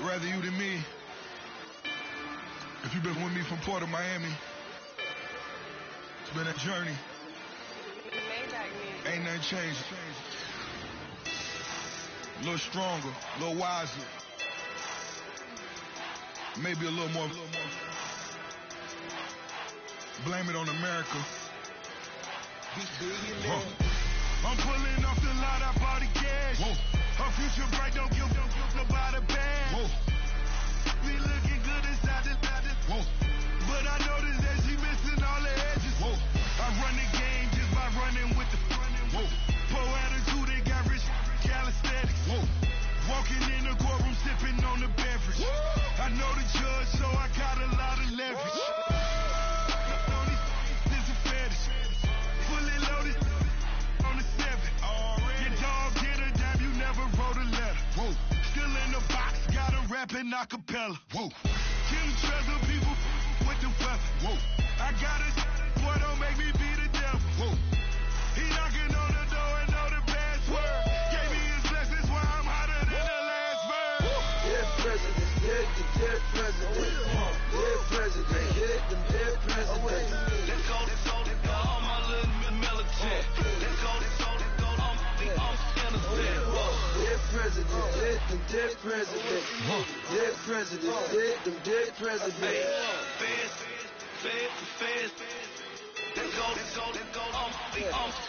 rather you than me. If you've been with me from Port of Miami, it's been a journey. Ain't nothing changed. A little stronger, a little wiser. Maybe a little more. Blame it on America. I'm pulling off the lot, I bought the cash. Whoa. Her future bright, don't give about a bag. Whoa. We looking good inside the whoa. But I noticed that she missing all the edges. Whoa. I run the game just by running with the whoa. Poor attitude, they got rich calisthenics. Whoa. Walking in the courtroom, sipping on the beverage. Whoa. I know the judge, so I got a lot of leverage. This is a fetish. Fully loaded on the 7. Your dog get a dime, you never wrote a letter. Whoa. Still in the box, got him rapping acapella. Whoa. Kim treasure people with the weapon. Whoa. I got it, boy, don't make me be the devil. Whoa. He knocking on the door and know the password. Gave me his blessings while I'm hotter than the last verse. Dead president, dead president. Dead president, hit them dead presidents. Let's go, all my little militant. Let's go, I'm innocent. Dead president, hit them dead presidents. Dead president, hit them dead presidents. Fast. Let's go, I'm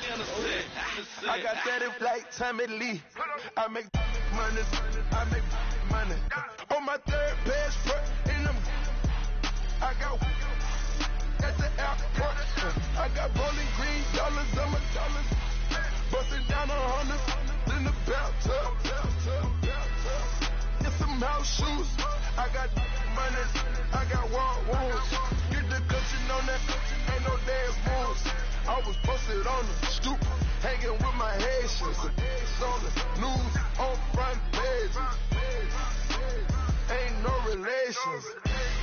innocent. I got that in like Tommy Lee. I make money. On my third page front in them. I got at the airport. I got bowling green dollars on my dollars. Busting down 100 in the bathtub. Get some house shoes. I got money. I got war wounds. Get the cushion on that. Ain't no dance moves. I was posted on the stoop, hanging with my Haitians. It's on the news, on front pages. Ain't no relations.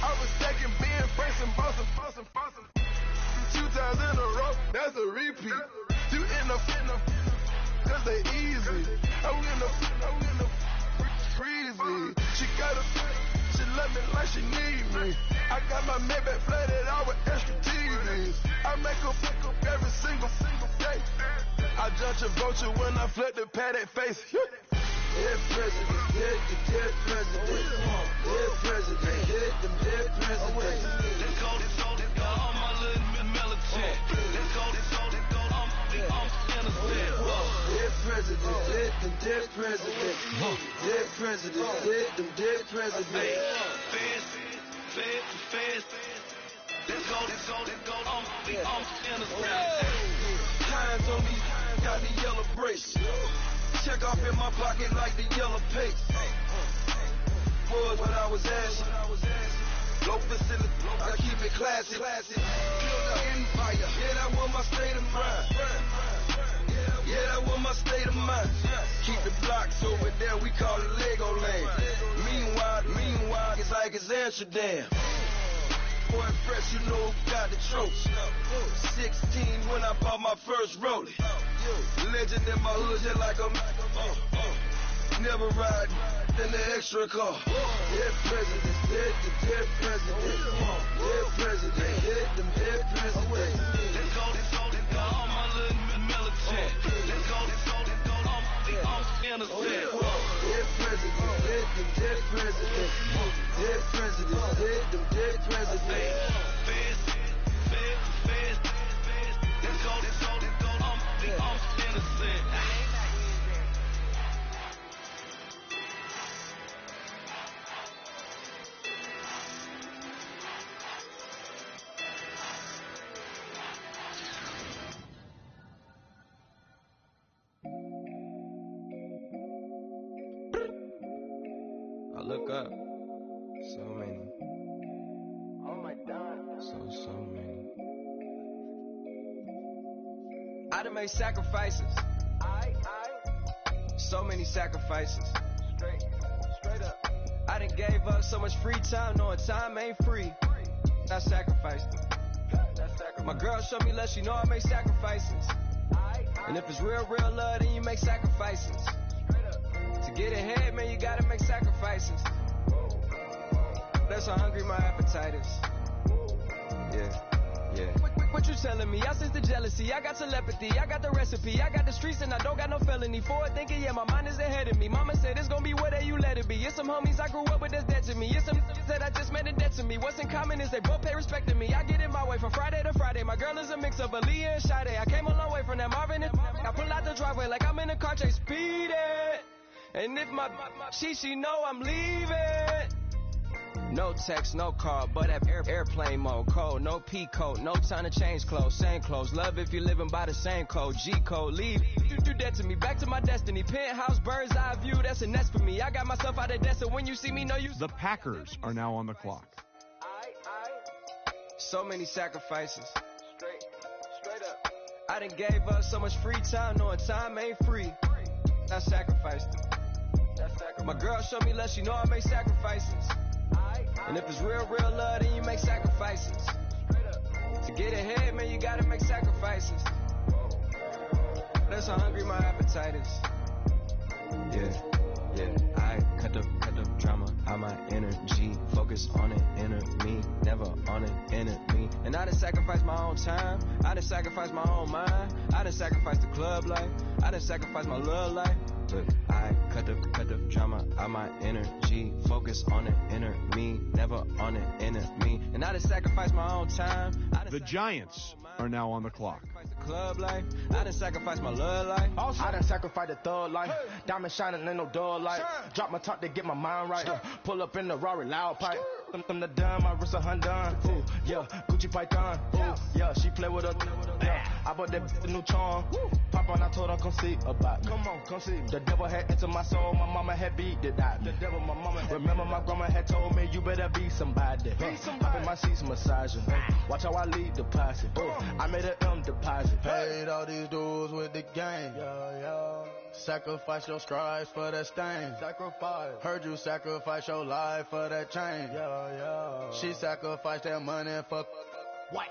I was stacking being Franks and Boston. 2 times in a row, that's a repeat. You in the cause they easy. I'm in the freezy. She love me like she need me. I got my Maybach flooded out with extra TVs. I make her every single day. I judge a vulture when I flip the padded face. Dead president, dead president. Dead president, hit them dead presidents. Let's go, all my little militant. Let's go, I'm innocent. Dead president, hit them dead presidents. Dead president, hit them dead presidents. Fast. Let's go, I'm innocent. Hands on me, got the yellow brace. Check off in my pocket like the yellow paste. Was what I was asking. Low facility, I keep it classy. Build an empire, yeah, that was my state of mind. Yeah, that was my state of mind. Keep the blocks over there, we call it Lego land. Meanwhile, it's like it's Amsterdam. Boy, fresh, you know who got the tropes. 16 when I bought my first rollie. Legend in my hood, just like a never ride in the extra car. Dead presidents, dead presidents. Dead president, hit them dead presidents. Let's go, all my little militant. Let's go, I'm innocent. Dead presidents, hit them dead presidents. Dead presidents, hit them dead presidents. Fast. Let's go, I'm innocent. I look up, so many. Oh my God. So many. I done made sacrifices. So many sacrifices. Straight up. I done gave up so much free time, knowing time ain't free. I sacrificed it. My girl showed me love, she know I make sacrifices. And if it's real love, then you make sacrifices. To get ahead, man, you gotta make sacrifices. That's how hungry my appetite is. Yeah. What you telling me? I sense the jealousy, I got telepathy, I got the recipe, I got the streets and I don't got no felony. Forward thinking, yeah, my mind is ahead of me. Mama said it's gonna be whatever you let it be. It's some homies I grew up with that's dead to me. It's some that I just met and dead to me. What's in common is they both pay respect to me. I get it my way from Friday to Friday. My girl is a mix of Aaliyah and Sade. I came a long way from that Marvin and I pull out the driveway like I'm in a car chase speeding. And if my she know I'm leaving. No text, no call, but at airplane mode. Code, no P code, no time to change clothes. Same clothes, love if you're living by the same code. G code, leave. You do that to me, back to my destiny. Penthouse, bird's eye view, that's a nest for me. I got myself out of debt, so when you see me, know you. The Packers are now on the clock. So many sacrifices. Straight up. I done gave up so much free time, knowing time ain't free. I sacrificed it. My girl showed me love, she know I make sacrifices. And if it's real love, then you make sacrifices. To get ahead, man, you gotta make sacrifices. That's how hungry my appetite is. Yeah. I cut the drama out my energy. Focus on it, inner me, never on it, enemy. And I done sacrificed my own time. I done sacrificed my own mind. I done sacrificed the club life. I done sacrificed my love life. But I cut the drama out my energy. Focus on it, inner me, never on it, enemy. And I done sacrificed my own time. The Giants are now on the clock. Club life, I done sacrificed my love life. I done sacrificed the thug life. Diamond shining, ain't no dull light. Drop my top to get my mind right. Pull up in the Rari loud pipe. Them the dime, my wrist a Hyundai. Ooh, yeah, Gucci Python. Ooh, yeah, she play with her. Yeah, I bought that the new charm. Pop on, I told her come see about me. Come on, come see. The devil had entered my soul. My mama had beat it out. The devil, my mama. Remember my grandma had told me you better be somebody. Hop in my seats massaging. Watch how I lead the posse. I made an M deposit. Paid all these dues with the game. Yeah. Sacrifice your strides for that stain. Sacrifice. Heard you sacrifice your life for that change. Yeah. She sacrificed that money for white.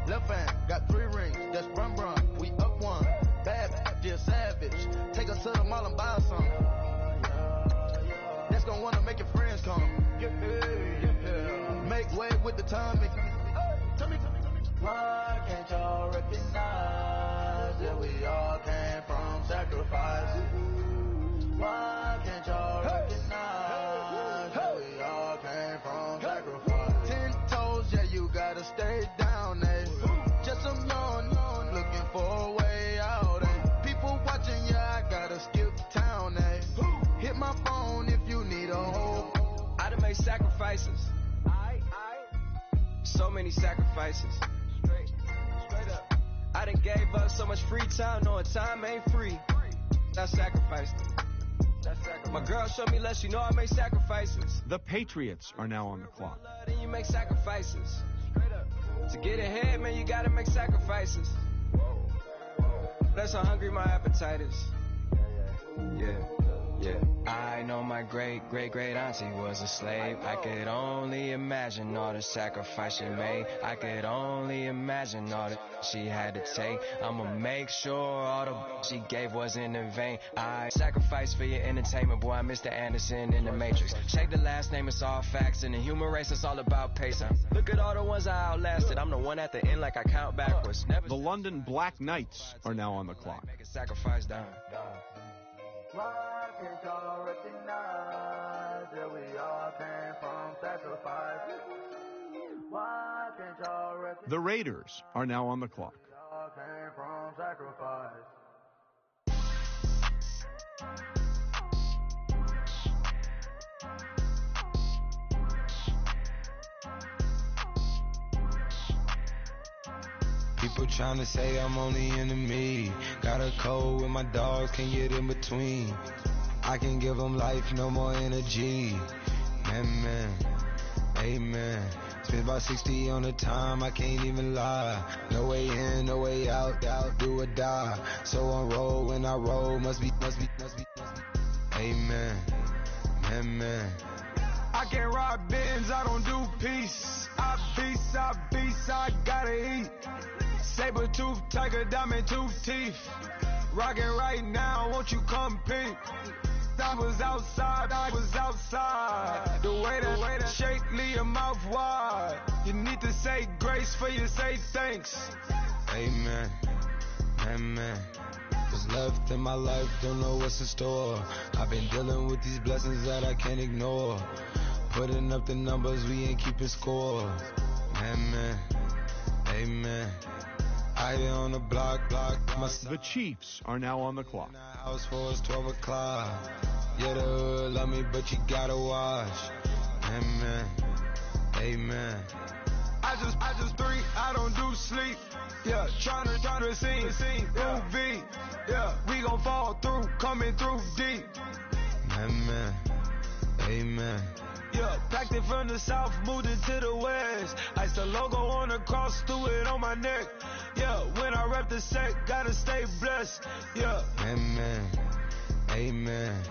Left hand got 3 rings. That's brum. We up one. Bad, dear savage. Take us to the mall and buy something. That's gonna wanna make your friends come. Make way with the timing. Tell me. Why can't y'all recognize that we all came from sacrifice? Why can't y'all recognize that we all came from sacrifice? 10 toes, yeah, you gotta stay down, eh? Just some yawn, looking for a way out, eh? People watching, yeah, I gotta skip town, eh? Hit my phone if you need a hold. I done made sacrifices. So many sacrifices. Straight up. I done gave up so much free time, knowing time ain't free. I sacrificed it. My girl showed me love, she know I make sacrifices. The Patriots are now on the clock. Then you make sacrifices. To get ahead, man, you gotta make sacrifices. That's how hungry my appetite is. Yeah. I know my great auntie was a slave. I could only imagine all the sacrifice she made. I could only imagine all that she had to take. I'ma make sure all the she gave wasn't in vain. I sacrificed for your entertainment, boy. I'm Mr. Anderson in the Matrix. Check the last name, it's all facts. In the human race, it's all about pace. Look at all the ones I outlasted. I'm the one at the end like I count backwards. The London Black Knights are now on the clock. Make a sacrifice down. Why can't y'all recognize that we all came from sacrifice? Why can't y'all recognize The Raiders are now on the clock. we all came from sacrifice? People tryna say I'm only enemy. Got a code with my dogs, can't get in between. I can give them life, no more energy. Man, amen. Spent about 60 on the time, I can't even lie. No way in, no way out, do or die. So on roll, when I roll, must be. Amen, man. I can't rob Benz, I don't do peace. I beast, I gotta eat. Saber tooth, tiger, diamond tooth teeth. Rockin' right now, won't you come peep? I was outside. The way that shake, leave your mouth wide. You need to say grace for you say thanks. Amen, amen. What's left in my life, don't know what's in store. I've been dealing with these blessings that I can't ignore. Putting up the numbers, we ain't keeping score. Amen, amen. I been on the block. The Chiefs are now on the clock. House for us 12 o'clock. Yeah, the hood love me, but you gotta watch. Amen, amen. I just three, I don't do sleep. Yeah, tryna sing. UV, yeah, we gon' fall through, coming through deep. Amen, amen. Yeah, packed it from the south, moved it to the west. Iced the logo on the cross, threw it on my neck. Yeah, when I rep the set, gotta stay blessed. Yeah. Amen, amen.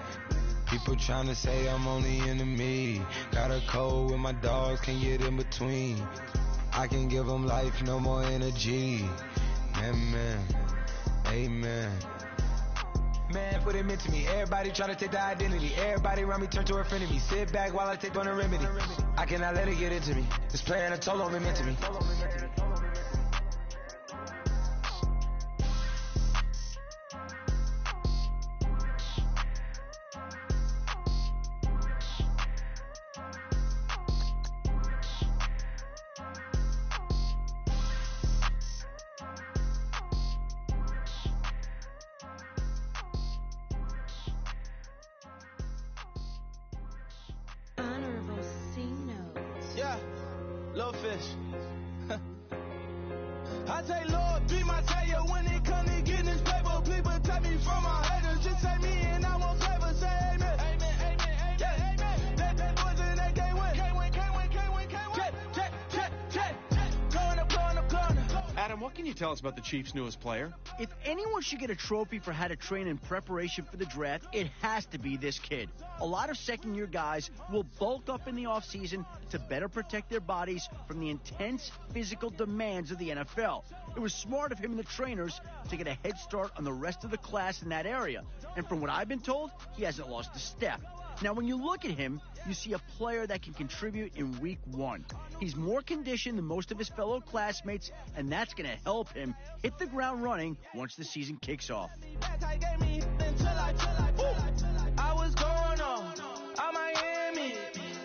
People tryna say I'm only enemy. Got a code with my dogs, can't get in between. I can give them life, no more energy. Amen, amen. Man, what it meant to me. Everybody trying to take the identity. Everybody around me turn to a friend of me. Sit back while I take on a remedy. I cannot let it get into me. This playing a toll on me meant to me. Yeah, little fish. I say, Lord, be my savior when it come to getting this paper. Please protect me from my haters. Just say me and I won't favor. Say amen. Amen, amen, amen, yeah. Amen. That boys in that can't win. Can't win. Corner. Adam, what can you tell us about the Chiefs' newest player? If anyone should get a trophy for how to train in preparation for the draft, it has to be this kid. A lot of second-year guys will bulk up in the offseason to better protect their bodies from the intense physical demands of the NFL. It was smart of him and the trainers to get a head start on the rest of the class in that area. And from what I've been told, he hasn't lost a step. Now, when you look at him, you see a player that can contribute in week one. He's more conditioned than most of his fellow classmates, and that's going to help him hit the ground running once the season kicks off. I was going on Miami.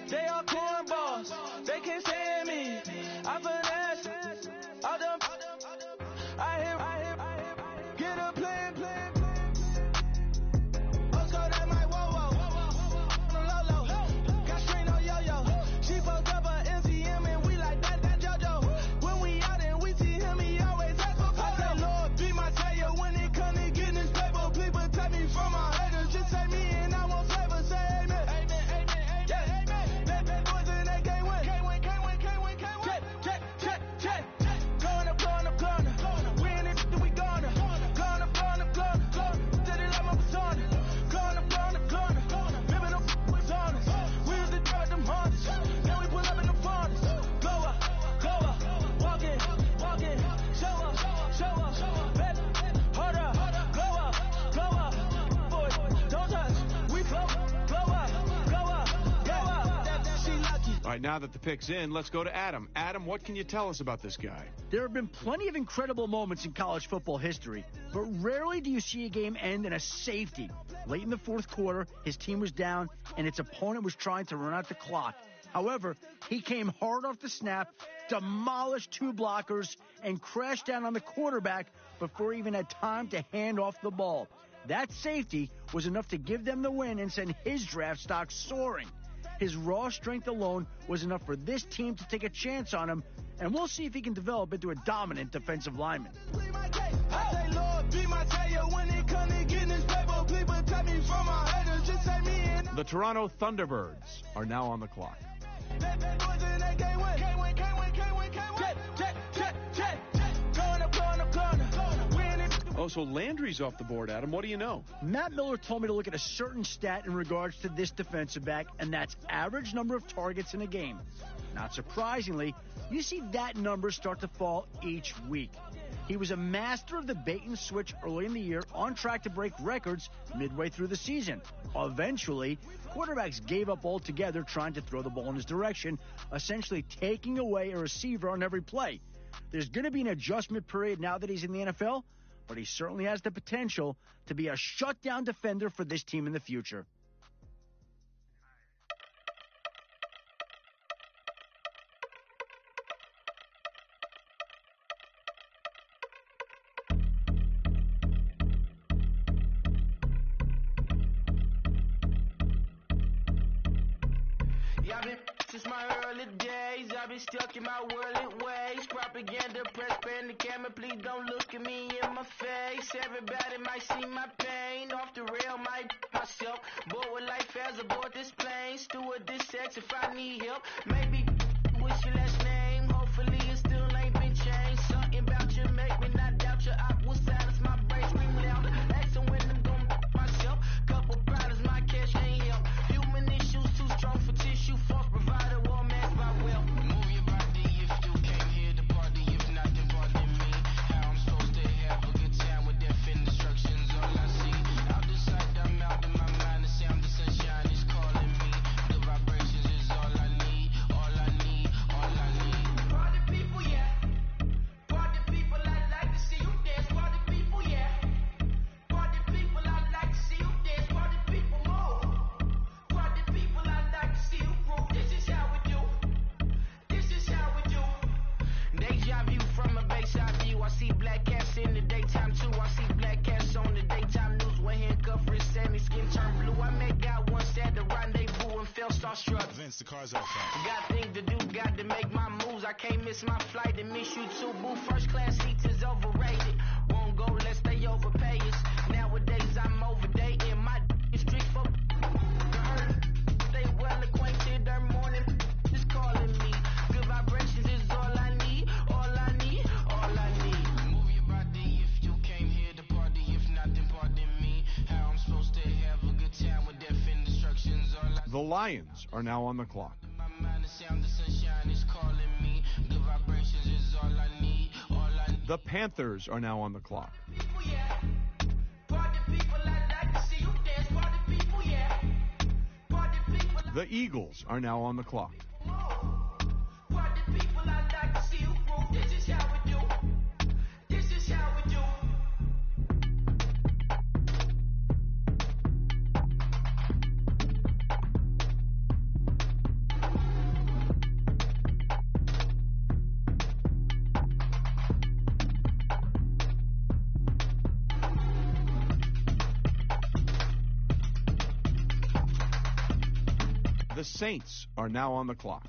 They all cornballs. They can't stand me. I finesse. I hear. Get a plan. Let's go that my whoa. Low. Got strain on yo-yo. She fucked up her MCM and we like that JoJo. When we out and we see him, he always ask for photo. I say, Lord, be my savior when it come to getting this paper. Please protect me from my haters. Just say me and I won't favor. Say amen. Amen. Yeah. Amen. That boys in that can't win. Can't win. Check. Going up. We in it, we gonna. Going up. Did it like my persona. Going up. Ripping up was honest. We used to drive them Hondas. Then we pull up in the Fondas. Go up. Walk in. Show up. Bet. Hold up. Go up. Boy, don't touch. We flow. Go up. She lucky. All right, now that the pick's in, let's go to Adam. Adam, what can you tell us about this guy? There have been plenty of incredible moments in college football history, but rarely do you see a game end in a safety. Late in the fourth quarter, his team was down, and its opponent was trying to run out the clock. However, he came hard off the snap, demolished two blockers, and crashed down on the quarterback before he even had time to hand off the ball. That safety was enough to give them the win and send his draft stock soaring. His raw strength alone was enough for this team to take a chance on him, and we'll see if he can develop into a dominant defensive lineman. I say, Lord, be my savior when it come to getting this paper. Please protect me from my haters. Just say me and The Toronto Thunderbirds are now on the clock. that boys in that can't win. Check. Going up. We in it. Oh, so Landry's off the board, Adam. What do you know? Matt Miller told me to look at a certain stat in regards to this defensive back, and that's average number of targets in a game. Not surprisingly, you see that number start to fall each week. He was a master of the bait and switch early in the year, on track to break records midway through the season. Eventually, quarterbacks gave up altogether trying to throw the ball in his direction, essentially taking away a receiver on every play. There's going to be an adjustment period now that he's in the NFL, but he certainly has the potential to be a shutdown defender for this team in the future. Since my early days, I've been stuck in my worldly ways. Propaganda, press, pan the camera, please don't look at me in my face. Everybody might see my pain, off the rail, might myself. Bored with life as aboard this plane. Steward this sex if I need help. Maybe what's your last name? Hopefully it still ain't been changed. Something about you make me not doubt you. I will silence my brain, scream louder. Asking when I'm gonna myself. Couple problems, my cash ain't help. Human issues too strong for tissue. False provider, war match by will. Move your body if you came here to party. If not, then pardon me. How I'm supposed to have a good time with death and destruction's all I see. Out the sight, I'm out of my mind. The sound of sunshine is calling me. The vibrations is all I need. All I need, all I need. Party people, yeah. Party people, I'd like to see you dance. Party people, yeah. Party people, I'd like to see you dance. Party people, more. Party people, I'd like to see you groove. This is how we do. This is how we do. Deja view from a bayside view. I see black cats in the daytime too. I see black cats on the daytime news. When handcuffed wrist and his skin turned blue. I met God once at the rendezvous and felt starstruck. Vince, the car's outside. Got things to do, got to make my moves. I can't miss my flight and miss you too. Boo, first class seats is overrated. Won't go, let's stay overpay us. Nowadays I'm overdating my street for stay well acquainted. Their morning is calling me. Good vibrations is all I need. All I need, all I need. Move your body if you came here to party. If not, then pardon me. How I'm supposed to have a good time with death and destruction's all I The Lions are now on the clock. my mind, the sound of sunshine is calling me. Good vibrations is all I need. All I need. The Panthers are now on the clock. People, yeah. Party people, I'd like to see you dance. Party people, yeah. Party people, The Eagles are now on the clock. Party people, I'd like to see you groove. This is how we do. This is how we do. The Saints are now on the clock.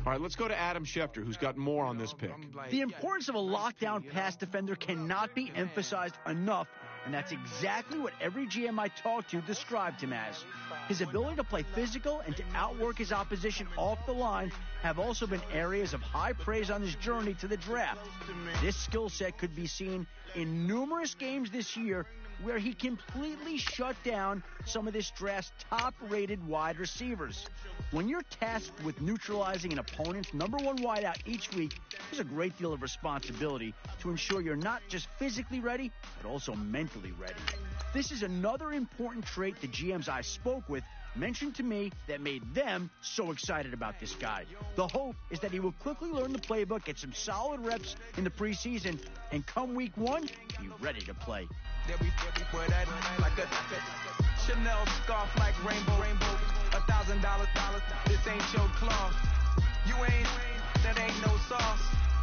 All right, let's go to Adam Schefter, who's got more on this pick. The importance of a lockdown pass defender cannot be emphasized enough, and that's exactly what every GM I talked to described him as. His ability to play physical and to outwork his opposition off the line have also been areas of high praise on his journey to the draft. This skill set could be seen in numerous games this year where he completely shut down some of this draft's top-rated wide receivers. When you're tasked with neutralizing an opponent's number one wideout each week, there's a great deal of responsibility to ensure you're not just physically ready, but also mentally ready. This is another important trait the GMs I spoke with mentioned to me that made them so excited about this guy. The hope is that he will quickly learn the playbook, get some solid reps in the preseason, and come week one, be ready to play. Wear that like a Chanel scarf like rainbow. $1,000. This ain't your cloth. You ain't, that ain't no sauce.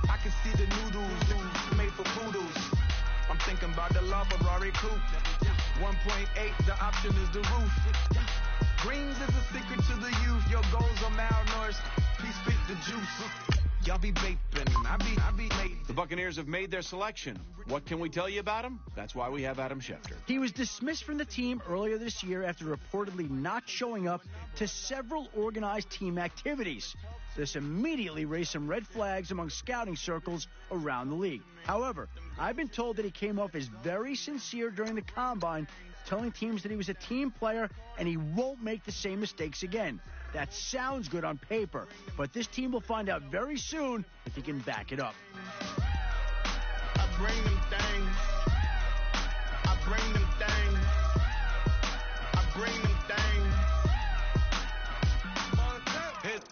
I can see the noodles made for poodles. I'm thinking about the LaFerrari coupe. 1.8, the option is the roof. Greens is a secret to the youth. Your goals are malnourished. Please spit the juice. Y'all be vaping. I be late. The Buccaneers have made their selection. What can we tell you about him? That's why we have Adam Schefter. He was dismissed from the team earlier this year after reportedly not showing up to several organized team activities. This immediately raised some red flags among scouting circles around the league. However, I've been told that he came off as very sincere during the combine, telling teams that he was a team player and he won't make the same mistakes again. That sounds good on paper, but this team will find out very soon if he can back it up. I bring them things. I bring them things. I bring them things.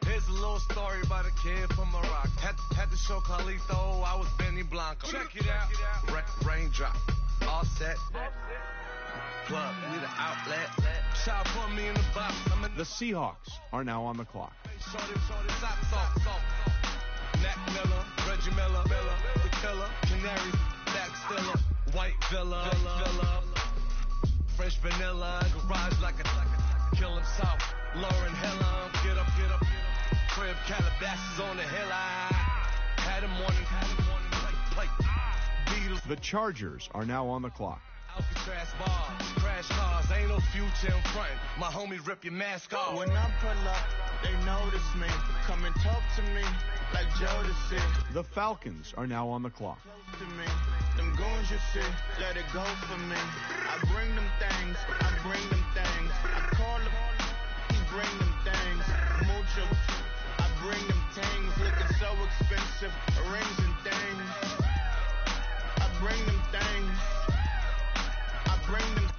Here's a little story about a kid from Morocco. Had to show Carlito I was Benny Blanco. Check it out. Raindrop. All set. Plug. We the outlet. Shot for me in the box. The Seahawks are now on the clock. Mac Miller, Reggie Miller, the killer, Canaries, Back Stiller, White Villa, Fresh Vanilla, garage like a kill himself, Lauren Hiller, get up, crib Calabasas on the hill, I had him morning, play, Beatles. The Chargers are now on the clock. Alcatraz bars, crash cars, ain't no future in front. My homies rip your mask off. When I pull up, they notice me. Come and talk to me like Jodeci. The Falcons are now on the clock. To me, them goons you see, let it go for me. I bring them things, I bring them things. I call him, he bring them things. Mucho, I bring them things. Looking so expensive, rings and things. I bring them things.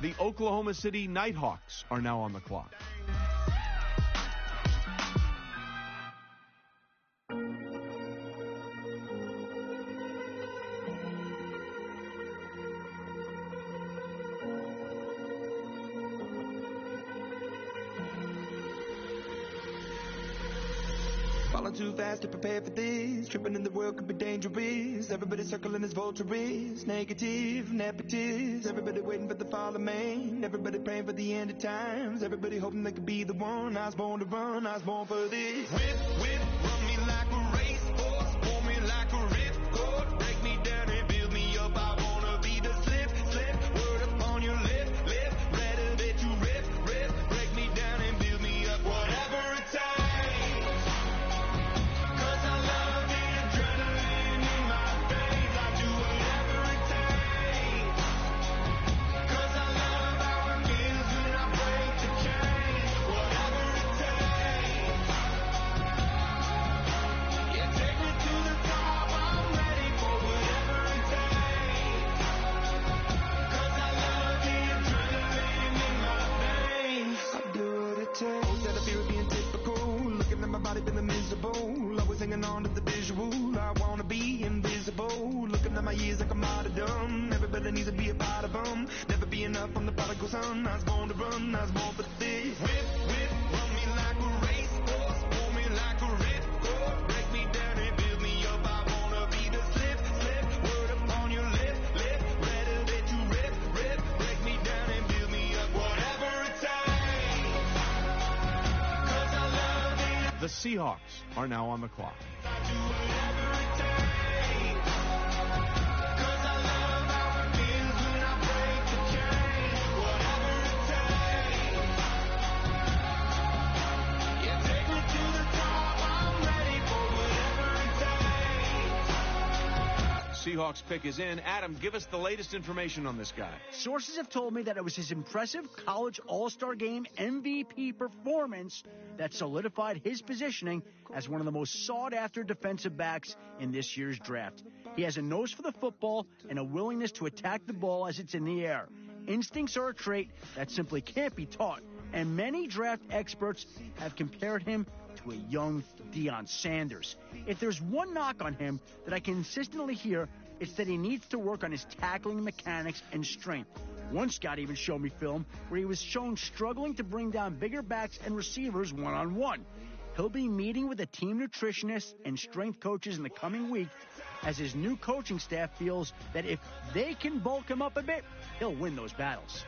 The Oklahoma City Nighthawks are now on the clock. Falling too fast to prepare for this. Tripping in the world could be dangerous. Everybody circling as vultures. Negative, nepotist. Everybody waiting for the fall of man. Everybody praying for the end of times. Everybody hoping they could be the one. I was born to run. I was born for this. Whip, run me like a racehorse. Pull me like a ripcord. Break me down and build me up. I wanna be the slip. Word upon your lip. Rather that you rip. Break me down and build me up. Whatever it takes. Always hanging on to the visual. I wanna be invisible. Looking at my years like I'm out of dumb. Everybody needs to be a part of them. Never be enough from the prodigal son. I was born to run. I was born for this. Whip, run me like a racehorse. Pull me like a ripcord. Break me down and build me up. I wanna be the slip. Word upon your lip. Rather that you rip. Break me down and build me up. Whatever it takes. 'Cause I love it. The Seahawks are now on the clock. Seahawks pick is in. Adam, give us the latest information on this guy. Sources have told me that it was his impressive college All-Star Game MVP performance that solidified his positioning as one of the most sought-after defensive backs in this year's draft. He has a nose for the football and a willingness to attack the ball as it's in the air. Instincts are a trait that simply can't be taught, and many draft experts have compared him to a young Deion Sanders. If there's one knock on him that I consistently hear, it's that he needs to work on his tackling mechanics and strength. One scout even showed me film where he was shown struggling to bring down bigger backs and receivers one-on-one. He'll be meeting with a team nutritionist and strength coaches in the coming week as his new coaching staff feels that if they can bulk him up a bit, he'll win those battles.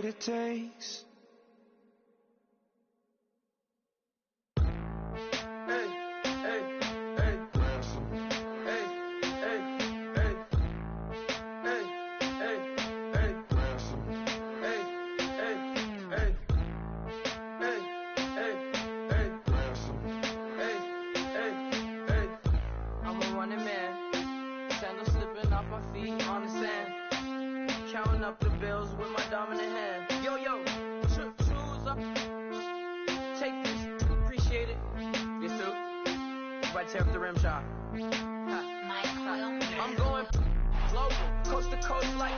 It takes. Hey. tear up the rim shot. I'm going global, coast to coast like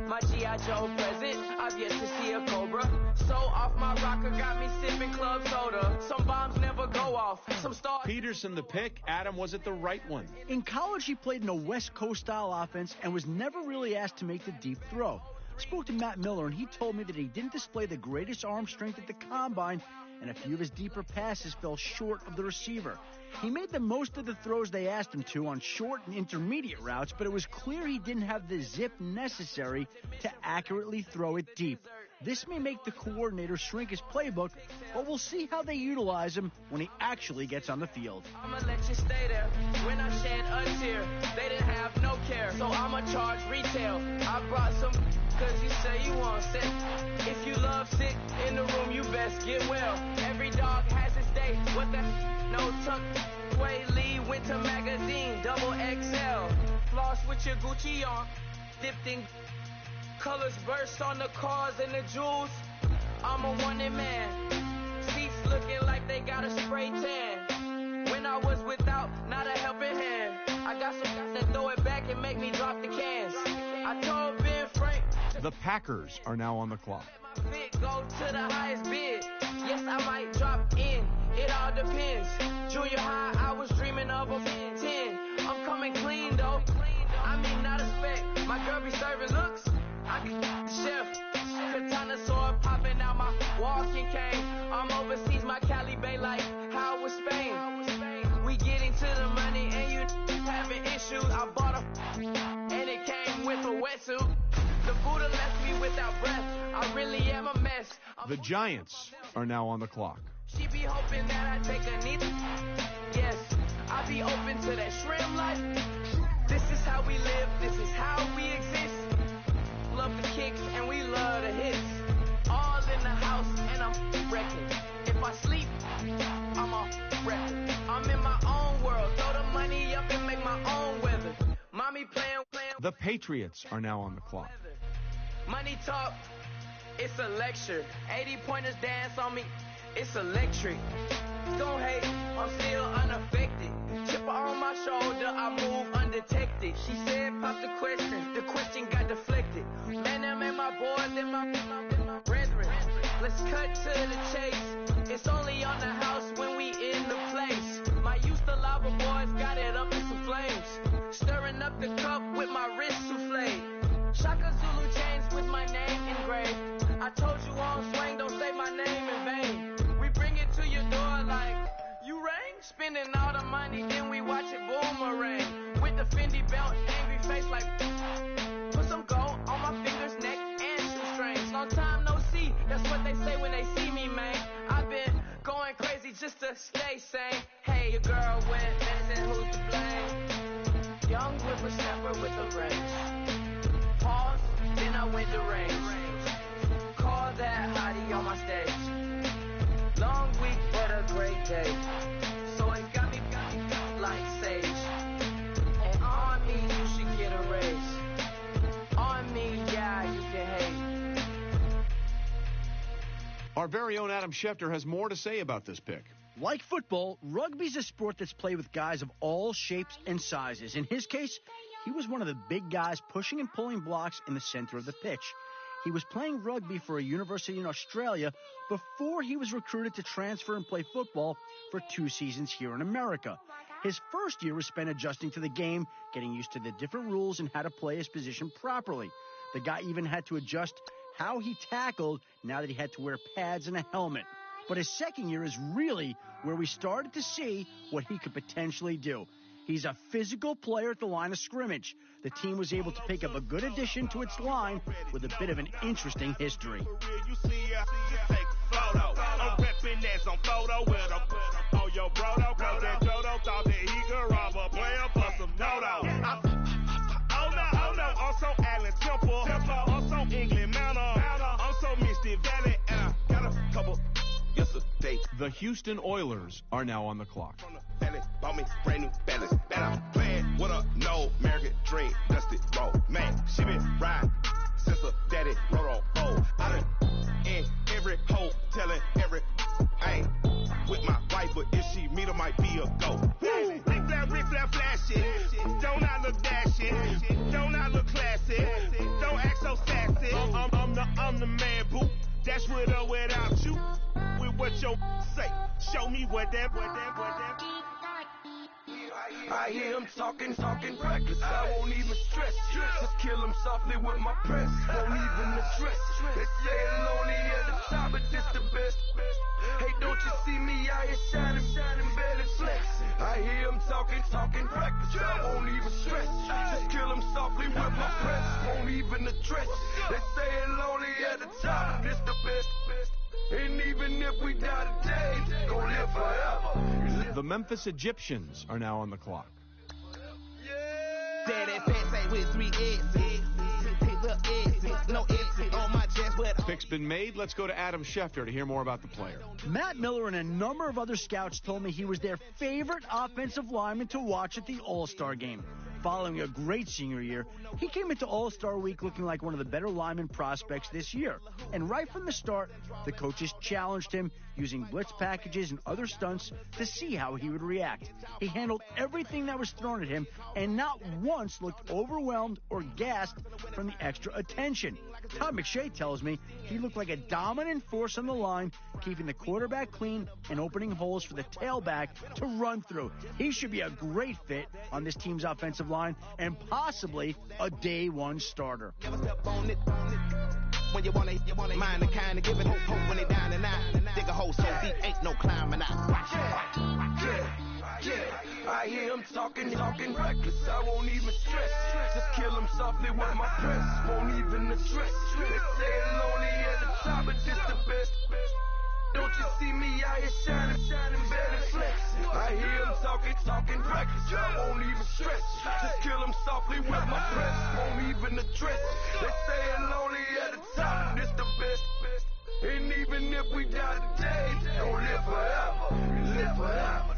my G.I. Joe present. I've yet to see a Cobra. So off my rocker got me sipping club soda. Some bombs never go off. Some stars. Peterson the pick. Adam, was it the right one? In college, he played in a West Coast-style offense and was never really asked to make the deep throw. I spoke to Matt Miller, and he told me that he didn't display the greatest arm strength at the combine, and a few of his deeper passes fell short of the receiver. He made the most of the throws they asked him to on short and intermediate routes, but it was clear he didn't have the zip necessary to accurately throw it deep. This may make the coordinator shrink his playbook, but we'll see how they utilize him when he actually gets on the field. I'ma let you stay there. When I shed a tear, they didn't have no care. So I'ma charge retail. I brought some cause you say you want sick. If you love sick in the room, you best get well. Every dog has its day. What the no tuck way Lee winter magazine, double XL. Floss with your Gucci on, dipped in colors burst on the cars and the jewels. I'm a wanted man. Seats looking like they got a spray tan. When I was without, not a helping hand. I got some guys that throw it back and make me drop the cans. I told Ben Frank. The Packers are now on the clock. My fit go to the highest bid. Yes, I might drop in. It all depends. Junior high, I was dreaming of a 10. I'm coming clean though. I mean, not a spec. My girl be serving looks. I can the chef. Katana sword popping out my walking cane. I'm overseas, my Cali Bay like how was Spain. We getting to the money and you having issues. I bought a and it came with a wetsuit. The Buddha left me without breath. I really am a mess. The Giants are now on the clock. She be hoping that I take a knee. Yes, I be open to that shrimp life. This is how we live. This is how we exist. Love the kicks and we love the hits. All in the house and I'm wrecking. If I sleep, I'm a wrecker. I'm in my own world. Throw the money up and make my own weather. Mommy playing. The Patriots are now on the clock. Money talk, it's a lecture. 80 pointers dance on me, it's electric. Don't hate, I'm still unaffected. Chipper on my shoulder, I move undetected. She said pop the question got deflected. Man, I'm in my boys and my brethren. Let's cut to the chase. It's only on the house when we in the place. My used to lava boys got it up in some flames. Stirring up the cup with my wrist souffle. Shaka Zulu chains with my name engraved. I told you on swing, don't say my name in vain. We bring it to your door like, you rang? Spending all the money, then we watch it boomerang. With the Fendi belt, angry face like, put some gold on my fingers, neck, and shoestrings. Long time no see, that's what they say when they see me, man. I've been going crazy just to stay sane. Hey, your girl went missing, who's to blame? Young whippersnapper with a range. Pause, then I went to range. Call that hottie on my stage. Long week, but a great day. So it got me like sage. And on me, you should get a raise. On me, yeah, you can hate. Our very own Adam Schefter has more to say about this pick. Like football, rugby's a sport that's played with guys of all shapes and sizes. In his case, he was one of the big guys pushing and pulling blocks in the center of the pitch. He was playing rugby for a university in Australia before he was recruited to transfer and play football for 2 seasons here in America. His first year was spent adjusting to the game, getting used to the different rules and how to play his position properly. The guy even had to adjust how he tackled now that he had to wear pads and a helmet. But his second year is really where we started to see what he could potentially do. He's a physical player at the line of scrimmage. The team was able to pick up a good addition to its line with a bit of an interesting history. I'm reppin' as on photo with a on your brodo, cause that Jodo thought that he could rob a player for some no-no. Oh no, I'm so Allen Temple, I'm so England Mountain, I'm so Misty Valley, and I got a couple yesterday. The Houston Oilers are now on the clock. Valley, bought me brand new balance, that I'm playing with a no American dream, dusty roll. Man, she been riding since her daddy rode on roll. I done in every hole, telling every I ain't with my wife, but if she meet her, might be a go. with or without you. With what your say. Show me what that. I hear him talking reckless. I won't even stress. Just kill him softly with my press. Won't even address. They say it's lonely at the top, but this the best. Hey, don't you see me out here shining, belly flex? I hear him talking reckless. I won't even stress. Just kill him softly with my press. Won't even address. They say it's lonely at the top, but this the best. And even if we die today, gon' live forever. The Memphis Egyptians are now on the clock. Pick's been made. Let's go to Adam Schefter to hear more about the player. Matt Miller and a number of other scouts told me he was their favorite offensive lineman to watch at the All-Star game. Following a great senior year, he came into All-Star Week looking like one of the better lineman prospects this year. And right from the start, the coaches challenged him using blitz packages and other stunts to see how he would react. He handled everything that was thrown at him and not once looked overwhelmed or gassed from the extra attention. Todd McShay tells me he looked like a dominant force on the line, keeping the quarterback clean and opening holes for the tailback to run through. He should be a great fit on this team's offensive line and possibly a day one starter. When you want it, mind the kind of give it hope when they down and out. Dig a hole so deep, ain't no climbing out. Yeah, I hear him talking reckless. I won't even stress. Just kill him softly with my press. Won't even address. They say it's lonely at the top, but this the best. Don't you see me out here shining, belly flex? I hear him talking reckless. I won't even stress. Just kill him softly with my press. Won't even address. They say it's lonely at the top, this the best. And even if we die today, don't live forever. Live forever.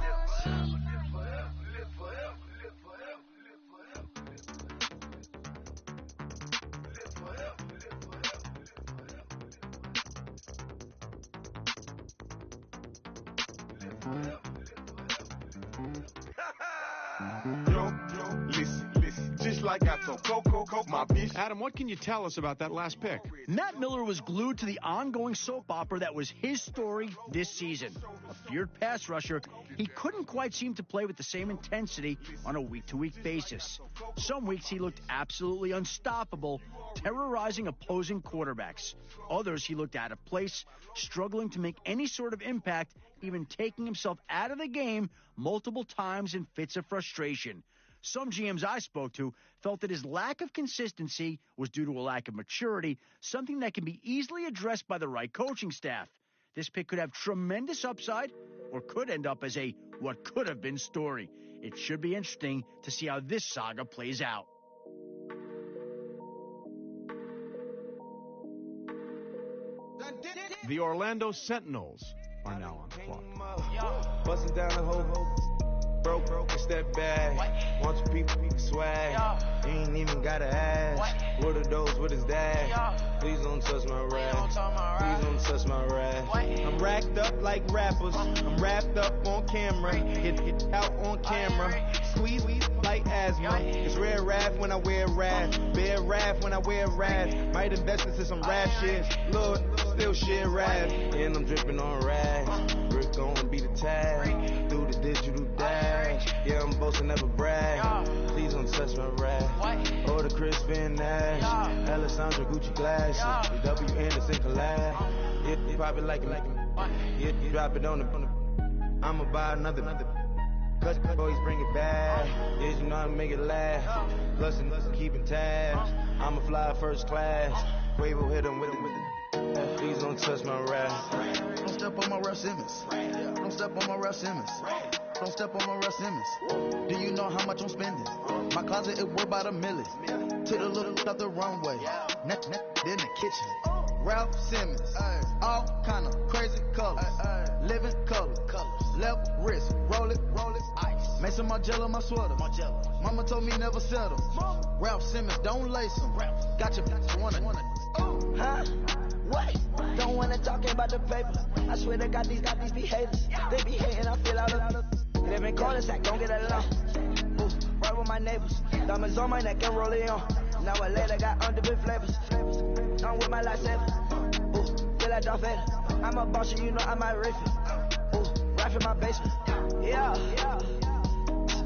Listen, just like I told Coco, my bitch. Adam, what can you tell us about that last pick? Matt Miller was glued to the ongoing soap opera that was his story this season. A feared pass rusher, he couldn't quite seem to play with the same intensity on a week-to-week basis. Some weeks he looked absolutely unstoppable, terrorizing opposing quarterbacks. Others he looked out of place, struggling to make any sort of impact, even taking himself out of the game multiple times in fits of frustration. Some GMs I spoke to felt that his lack of consistency was due to a lack of maturity, something that can be easily addressed by the right coaching staff. This pick could have tremendous upside or could end up as a what could have been story. It should be interesting to see how this saga plays out. The Orlando Sentinels are now on the clock. Busting down the whole broke and step back. Want your people swag. You ain't even gotta ask. What are those with his dad? Please don't touch my rap. Please don't touch my rap. I'm racked up like rappers. I'm wrapped up on camera. Hit out on camera. Squeeze like asthma. It's rare wrath when I wear wrath. Bear wrath when I wear wrath. Might invest into some rap shit. Lord, still shit rap. And I'm dripping on rags. Rick gon' be the tag. Do the digital dash. Yeah, I'm boasting, never brag. Please don't touch my rap. Or the Crispin Nash. Alessandra Gucci glasses. The W Anderson collab. You pop it like it. You drop it on the. I'ma buy another. Cut boys bring it back. Yeah, you know how to make it last. Listen, keeping tabs. I'ma fly first class. Quavo hit him with it. Please don't touch my rap. Don't step on my Russ Simmons. Don't step on my Russ Simmons. Don't step on my Russ Simmons. Do you know how much I'm spending? My closet is worth about $1 million. To the little up the runway. Neck in the kitchen. Ralph Simmons. All kind of crazy colors. Living color. Left wrist. Roll it. Ice. Mason Margiela, my sweater. Mama told me never settle. Ralph Simmons, don't lace him. Got your wanna. Huh? What? Don't wanna talk about the papers. I swear they got these be haters. They be hating, I feel out of. Live in cul-de-sac, don't get along. Ooh, right with my neighbors. Diamonds on my neck and roll it on. Now I later got underbit flavors. I'm with my lifesaver. Ooh, feel like Darth Vader. I'm a boss, you know I might riff it. Ooh, right in my basement. Yeah.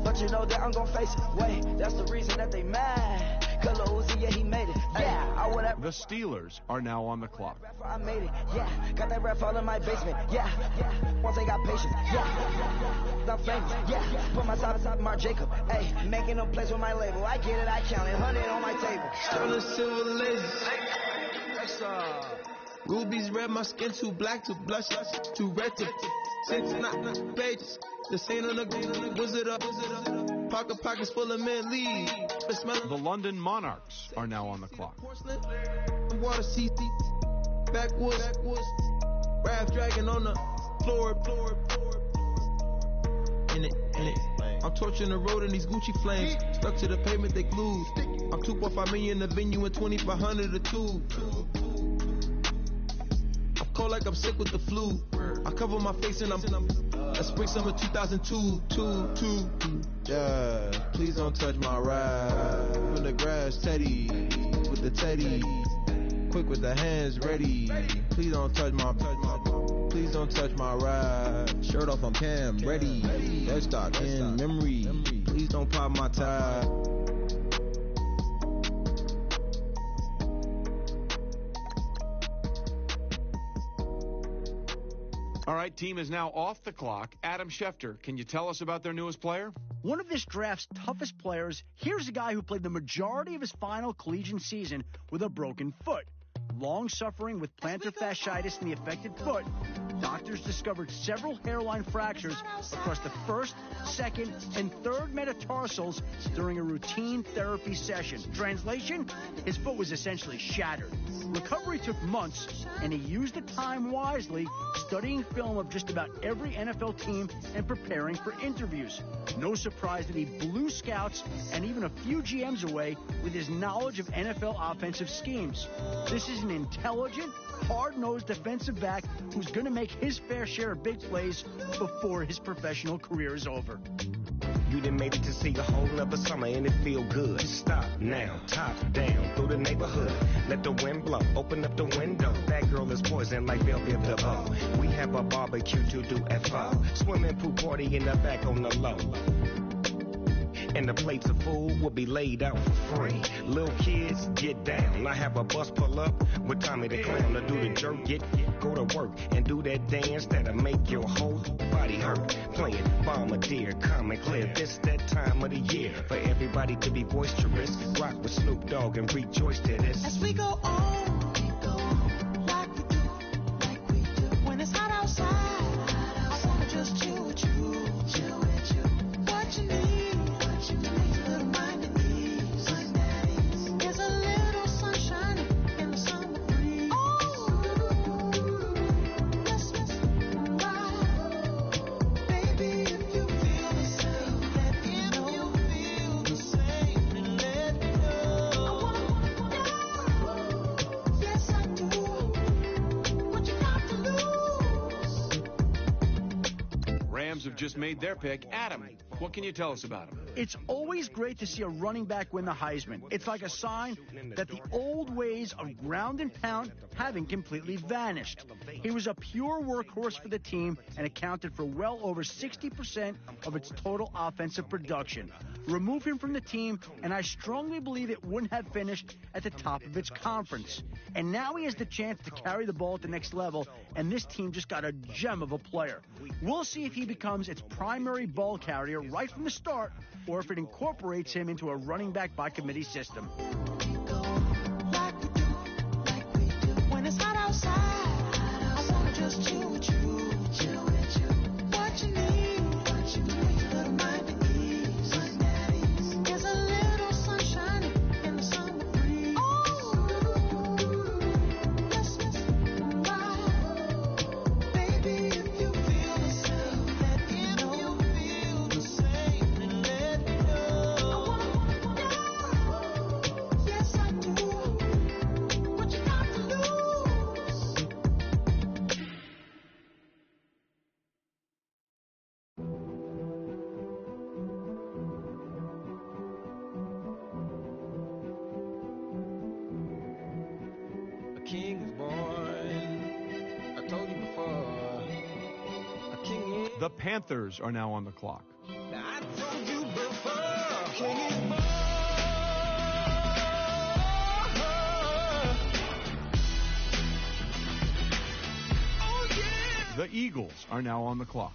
But you know that I'm gon' face it. Wait, that's the reason that they mad. Color Uzi, yeah, he made it. Yeah, I would have. The Steelers are now on the clock. I made it. Yeah, got that rap all in my basement. Yeah. Once they got patience. Yeah. I'm famous. Yeah. Put my top inside Mark Jacob. Hey, making them plays with my label. I get it, I count it. 100 on my table. Sterling silver laser. That's rubies red, my skin too black to blush, too red to six not pages. This ain't on the wizard up. Pockets full of men leave. The London Monarchs are now on the clock. Water seat, backwoods, raft dragging on the floor. In it. I'm torching the road in these Gucci flames. Stuck to the pavement, they glued. I'm 2.5 million in the venue and 2,500 a tube. I'm cold like I'm sick with the flu. I cover my face and I'm spring summer 2002. Yeah, please don't touch my ride. From the grass, Teddy, with the Teddy. Quick with the hands ready. Please don't touch my ride. Shirt off, I'm Cam, ready. Dead stock in memory. Please don't pop my tie. All right, team is now off the clock. Adam Schefter, can you tell us about their newest player? One of this draft's toughest players, here's a guy who played the majority of his final collegiate season with a broken foot. Long suffering with plantar fasciitis in the affected foot, doctors discovered several hairline fractures across the first, second, and third metatarsals during a routine therapy session. Translation? His foot was essentially shattered. Recovery took months, and he used the time wisely, studying film of just about every NFL team and preparing for interviews. No surprise that he blew scouts and even a few GMs away with his knowledge of NFL offensive schemes. This is an intelligent, hard-nosed defensive back who's going to make his fair share of big plays before his professional career is over. You done made it to see a whole nother summer and it feel good. Stop now, top down through the neighborhood. Let the wind blow, open up the window. That girl is poison like Velvet DeVoe. We have a barbecue to do at 5. Swimming pool party in the back on the low. And the plates of food will be laid out for free. Little kids, get down. I have a bus pull up with Tommy the Clown to do the jerk. Go to work and do that dance that'll make your whole body hurt. Playing Bombardier, calm and clear. This that time of the year for everybody to be boisterous. Rock with Snoop Dogg and rejoice to this. As we go on, like we do. When it's hot outside, I wanna just chill with you. What you need. Have just made their pick. Adam, what can you tell us about him? It's always great to see a running back win the Heisman. It's like a sign that the old ways of ground and pound haven't completely vanished. He was a pure workhorse for the team and accounted for well over 60% of its total offensive production. Remove him from the team, and I strongly believe it wouldn't have finished at the top of its conference. And now he has the chance to carry the ball at the next level, and this team just got a gem of a player. We'll see if he becomes its primary ball carrier right from the start, or if it incorporates him into a running back by committee system. When it's hot outside, I wanna just chill with you. What you need, little mind at ease. There's a little sunshine in the summer breeze. Let's ride, baby. If you feel the same, let me know. If you feel the same, then let me know. I wanna know. The Panthers are now on the clock. I told you before, Kenny. Oh, yeah. The Eagles are now on the clock.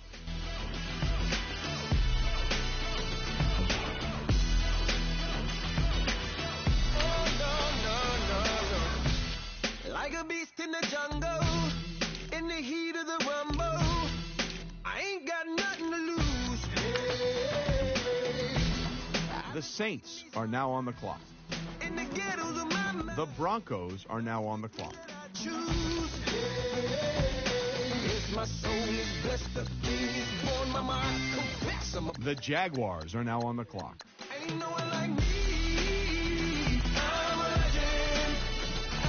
Like a beast in the jungle, in the heat of the rumble, I ain't got nothing to lose. The Saints are now on the clock. In the ghettos of my mind, The Broncos are now on the clock. choose. If my soul is blessed, the king is born, mama, I confess I'm a The Jaguars are now on the clock. ain't no one like me. I'm a legend.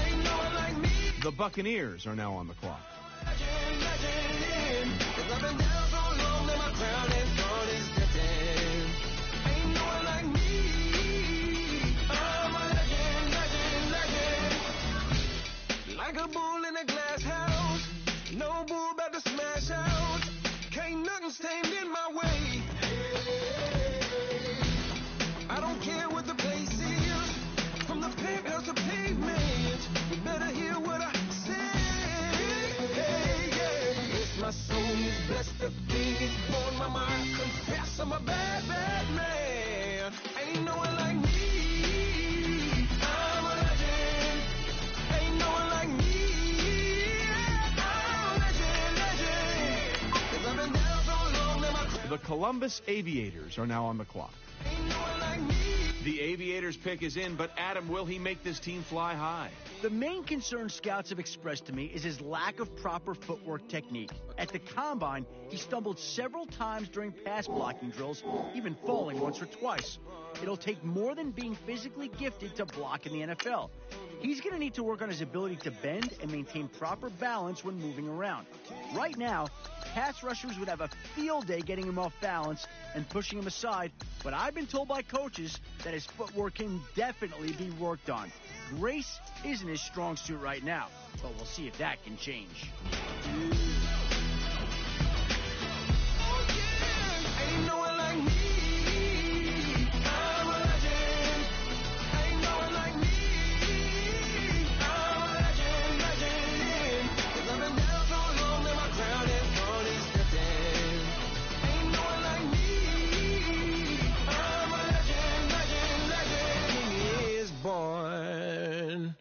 Ain't no one like me. The Buccaneers are now on the clock. Legend. 'Cause I've been down so long that my crown is gone, it's destined. Ain't no one like me. I'm a legend, legend. Like a bull in a glass house. No bull about to smash out. Can't nothing stand in my way. I don't care what the place is. From the penthouse to pavement. You better hear what I say. Hey, yeah. If my soul is blessed, the king is born. Mama, I confess I'm a bad, bad man. Ain't no one like me. I'm a legend. Ain't no one like me. I'm a legend, legend. 'Cause I've been down so long that my The Columbus Aviators are now on the clock. ain't no one like me. The Aviators pick is in, but Adam, will he make this team fly high? The main concern scouts have expressed to me is his lack of proper footwork technique. At the combine, he stumbled several times during pass blocking drills, even falling once or twice. It'll take more than being physically gifted to block in the NFL. He's going to need to work on his ability to bend and maintain proper balance when moving around. Right now, pass rushers would have a field day getting him off balance and pushing him aside, but I've been told by coaches that his footwork can definitely be worked on. Grace isn't his strong suit right now, but we'll see if that can change. Ain't no one like me. I'm a legend. Ain't no one like me. I'm a legend, legend. 'Cause I've been down so long that my crown is gone, it's destined. Ain't no one like me. I'm a legend, legend, legend. He is born.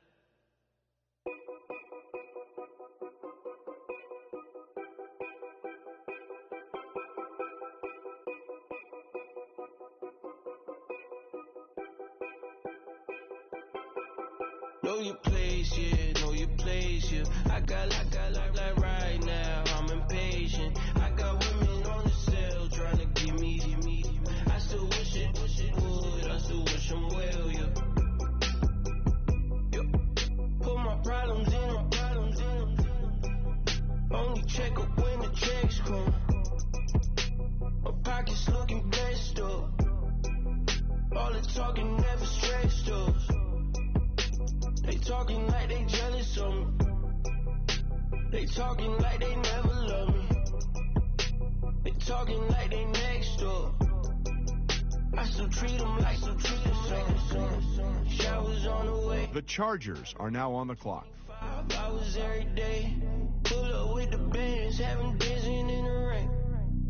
Know your place, yeah, know your place, yeah. I got like right now, I'm impatient. I got women on the cell trying to give me. I still wish it would, I still wish them well, yeah. Yep. Put my problems in. Only check up when the checks come. My pockets looking blessed up. All the talking never stretched us. They talking like they jealous of me. They talking like they never love me. They talking like they next door. I still treat them like some showers on the way. The Chargers are now on the clock. 5 hours every day. Pull up with the bands, have them dancing in the rain.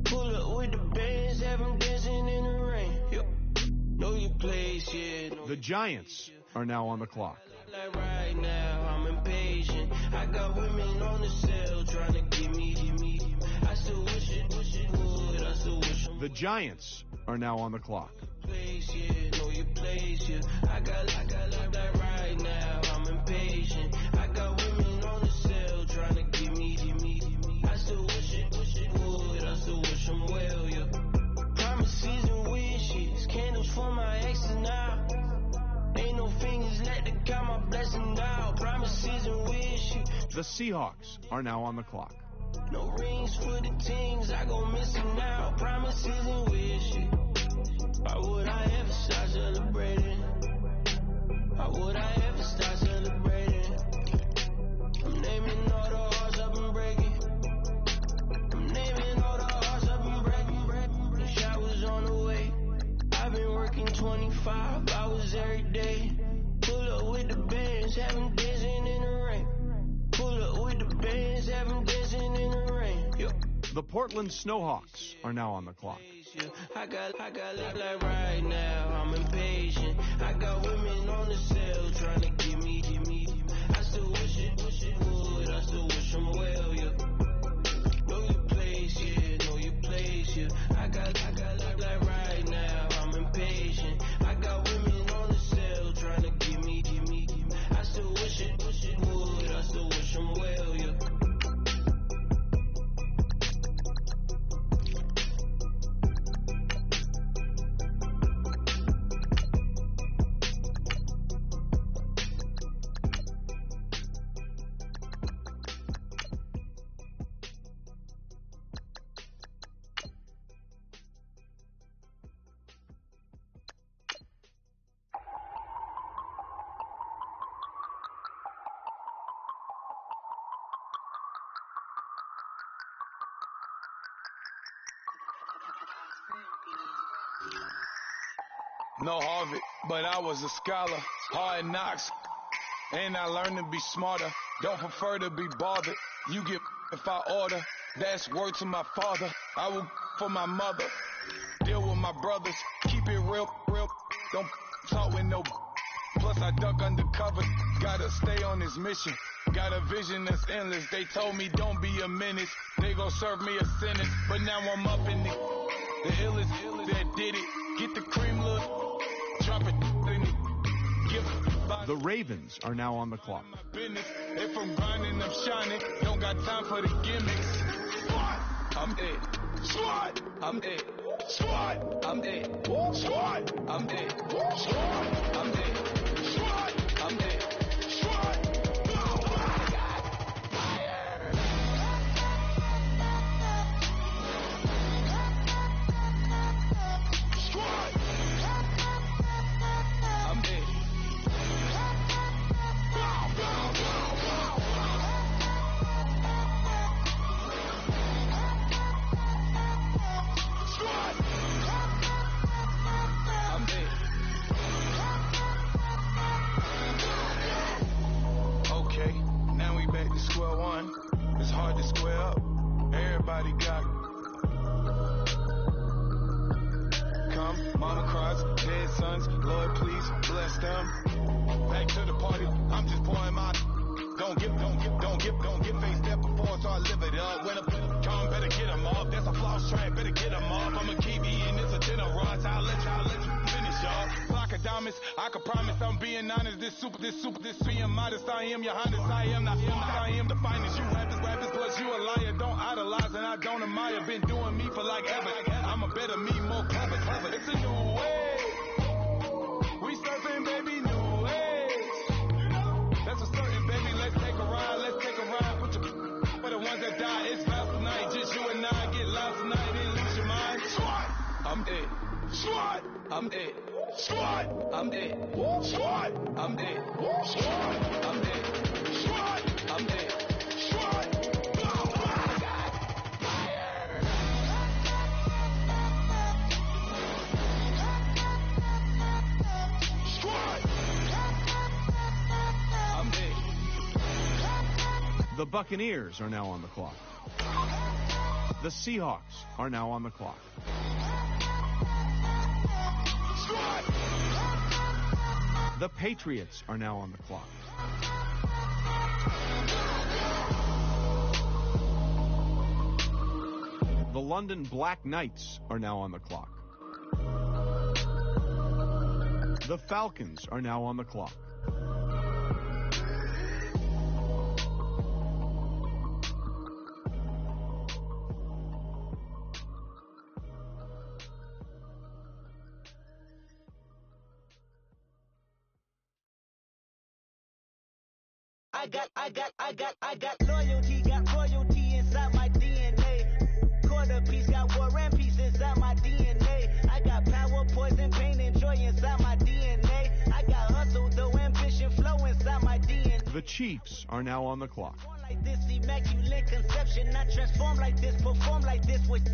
Pull up with the bands, have them dancing in the rain. Yep. Know your place, yeah. The Giants are now on the clock. Like right now, I'm impatient. I got women on the cell trying to give me. I still wish it would. I still wish them. The Giants are now on the clock. Place, yeah, know your place, yeah. I got like right now, I'm impatient. I got women on the cell trying to give me. I still wish it would. I still wish them well, yeah. Promises and wishes, candles for my exes now. Ain't no fingers let to count my blessing out. Promises and wishes. The Seahawks are now on the clock. No rings for the things I go missing now. Promises and wishes. Why would I ever start celebrating? Why would I ever start celebrating? I'm naming all the hearts I've been breaking. I'm naming all the hearts I've The Portland Snowhawks are now on the clock. I got like right now, I'm impatient. I got women on the cell trying to give me. I still wish it would, I still wish them well, yeah. Know your place, yeah, know your place, yeah. I got like right now, I'm impatient. I got women on the cell trying to give me. I still wish it would, I still wish them well, yeah. No Harvard, but I was a scholar. Hard knocks, and I learned to be smarter. Don't prefer to be bothered. You get if I order. That's word to my father. I will for my mother. Deal with my brothers. Keep it real. Don't talk with no. Plus I duck undercover. Gotta stay on this mission. Got a vision that's endless. They told me don't be a menace. They gon' serve me a sentence. But now I'm up in the illest that did it. Get the cream look. Drop it. The Ravens are now on the clock. If I'm grinding, I'm shining. Don't got time for the gimmicks. I'm dead. Squad. I'm dead. Squad. I'm dead. Squad. I'm dead. Squad. I'm dead. Squad. I'm dead. It's hard to square up. Everybody got come, mama cries, dead sons. Lord, please bless them. Back to the party. I'm just pouring my. Don't get faced there before, so I live it up. When I come, better get them off. That's a floss track, better get them off. I'ma keep eating this a dinner rush. I'll let you finish, y'all. Block of diamonds, I can promise I'm being honest. This being modest. I am your highness. I am the finest. You rappers, plus you a liar. Don't idolize and I don't admire. Been doing me for like ever. I'm a better me, more clever. It's a new way. We surfing, baby, new ways. That's a certain, baby. Let's take a ride. Put your for the ones that die. It's last tonight. Just you and I get lost tonight. Didn't lose your mind. Squad. I'm dead. Squad. I'm dead. Squad. I'm dead. Squad. I'm dead. Squad. I'm dead. Squad. I'm dead. Squad. The Buccaneers are now on the clock. The Seahawks are now on the clock. The Patriots are now on the clock. The London Black Knights are now on the clock. The Falcons are now on the clock. I got loyalty, got royalty inside my DNA. Quarter piece, got war and peace inside my DNA. I got power, poison, pain, and joy inside my DNA. I got hustle, though, ambition, flow inside my DNA. The Chiefs are now on the clock. Like this immaculate conception, I transform like this, perform like this with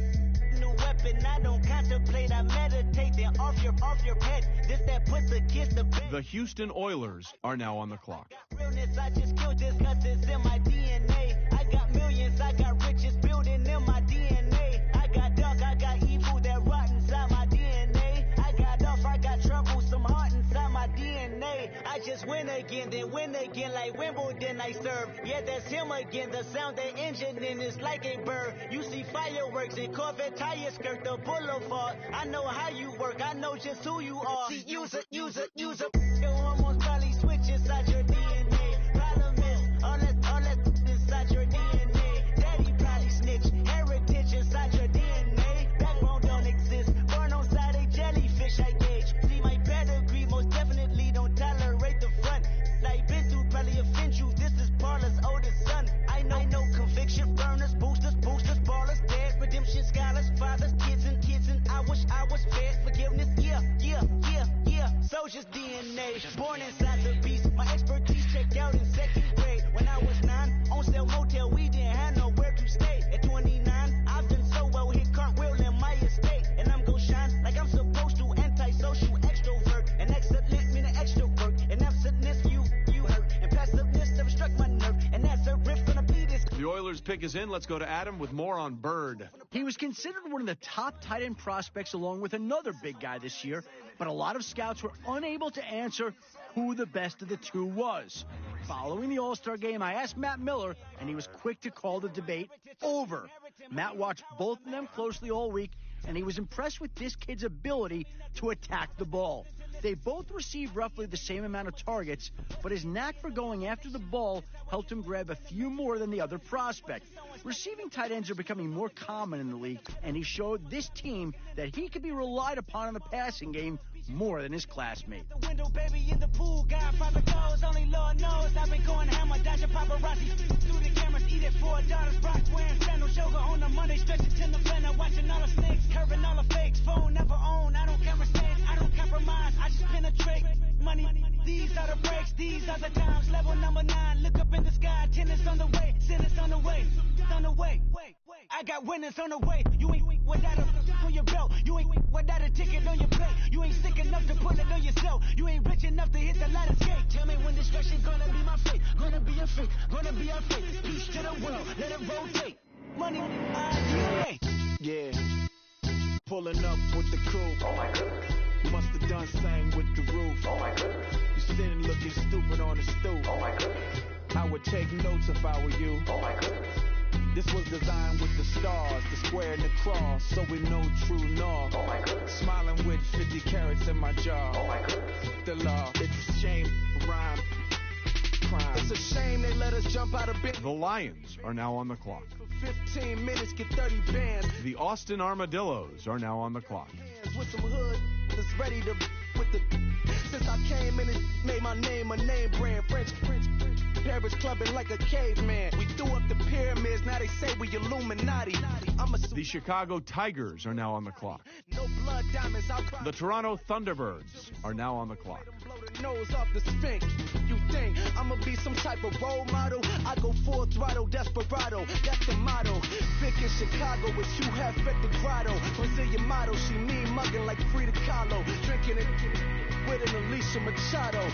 new weapon. I don't contemplate, I meditate, then off your head. This that puts a kiss to bed. The Houston Oilers are now on the clock. Realness, I just killed this cause it's in my DNA. I got millions, I got riches building in my DNA. again, then win again like Wimbledon I serve. Yeah, that's him again. The sound that engine in is like a bird. You see fireworks and Corvette tires skirt the boulevard. I know how you work. I know just who you are. See, use it. Your hormones probably switch inside your DNA. Problem is, all that inside your DNA. Daddy probably snitch. Heritage inside your DNA. Backbone don't exist. Born on side a jellyfish I gauge. See my pedigree most definitely don't tolerate the front. Like been through probably offend you. This is Paula's oldest son. I know conviction burners, boosters, ballers, dead redemption scholars, fathers, kids and I wish I was fed forgiveness. Yeah. Soldier's DNA, born inside the beast. My expertise checked out in second grade. When I was 9, on sale motel, we didn't have nowhere to stay. At 29, I've done so well, hit cartwheel in my estate. And I'm gon' shine like I'm supposed to, antisocial extrovert. And excellent meaning extra work. And absentness, you hurt. And passiveness never struck my nerve. And that's a riff gonna be this. The Oilers pick is in. Let's go to Adam with more on Bird. He was considered one of the top tight end prospects along with another big guy this year, but a lot of scouts were unable to answer who the best of the two was. Following the All-Star game, I asked Matt Miller, and he was quick to call the debate over. Matt watched both of them closely all week, and he was impressed with this kid's ability to attack the ball. They both received roughly the same amount of targets, but his knack for going after the ball helped him grab a few more than the other prospect. Receiving tight ends are becoming more common in the league, and he showed this team that he could be relied upon in the passing game more than his classmate. The window, baby, in the pool, Godfather goes, only Lord knows. I've been going hammer, dodging paparazzi through the cameras, eat it $4, Brock wearing sandals, yoga on a Monday, stretching to the blender, watching all the snakes, curving all the fakes, phone never own, I don't camera stage, I don't compromise, I just penetrate money. These are the breaks, these are the times, level number 9, look up in the sky, tennis on the way, sentence on the way, on the way. I got winners on the way, you ain't without a on your belt, you ain't without a ticket on your plate, you ain't sick enough to put it on yourself, you ain't rich enough to hit the ladder skate. Tell me when destruction gonna be my fate, gonna be a fate, gonna be our fate. Peace to the world, let it rotate. Money, DNA. Yeah, pulling up with the coupe. Oh my goodness. Must have done same with the roof. Oh my goodness. You sitting looking stupid on the stoop. Oh my goodness. I would take notes if I were you. Oh my goodness. This was designed with the stars, the square and the cross, so we know true north. Oh my goodness. Smiling with 50 carats in my jaw. Oh my goodness. The law, it's a shame, rhyme, crime. It's a shame they let us jump out of bed. The Lions are now on the clock. 15 minutes, get 30 bands. The Austin Armadillos are now on the clock. With some hood that's ready to with the. Since I came in and made my name a name brand. French. Paris clubbing like a caveman. We threw up the pyramids, now they say we Illuminati. The Chicago Tigers are now on the clock. No blood diamonds, the Toronto Thunderbirds are now on the clock. Blow the nose off the Sphinx. You think I'ma be some type of role model? I go full throttle, desperado. That's the motto. Vic in Chicago with you have at the grotto. Brazilian model, she mean mugging like Frida Kahlo. Drinking it with an Alicia Machado.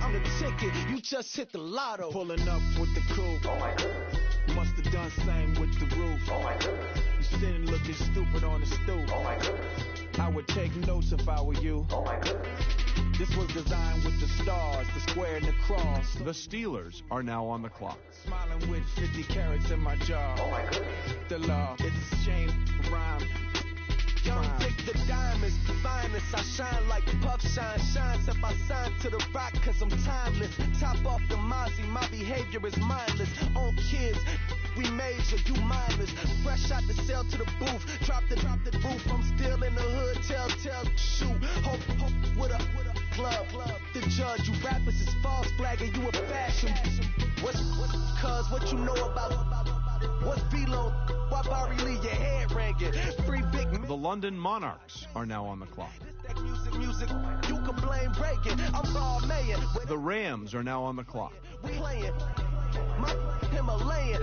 I'm the ticket, you just hit the lotto. Pulling up with the coupe. Oh my goodness. Must have done same with the roof. Oh my goodness. You sitting looking stupid on the stoop. Oh my goodness. I would take notes if I were you. Oh my goodness. This was designed with the stars, the square and the cross. The Steelers are now on the clock. Smiling with 50 carats in my jaw. Oh my goodness. The law, it's a shame, rhyme. Young Vic the diamonds, the finest. I shine like puff shine. Shines if I sign to the rock, cause I'm timeless. Top off the Mozzie, my behavior is mindless. On kids, we major, you mindless. Fresh out the cell to the booth. Drop the roof, I'm still in the hood. Tell, shoot. Hope with a glove. The judge, you rappers is false flagging, you a fashion. What you know about what's below? Why Barry Lee, your head ringing? Free big. The London Monarchs are now on the clock. Music, you can blame Reagan. I'm raw mayor. The Rams are now on the clock. We playing my Himalayan.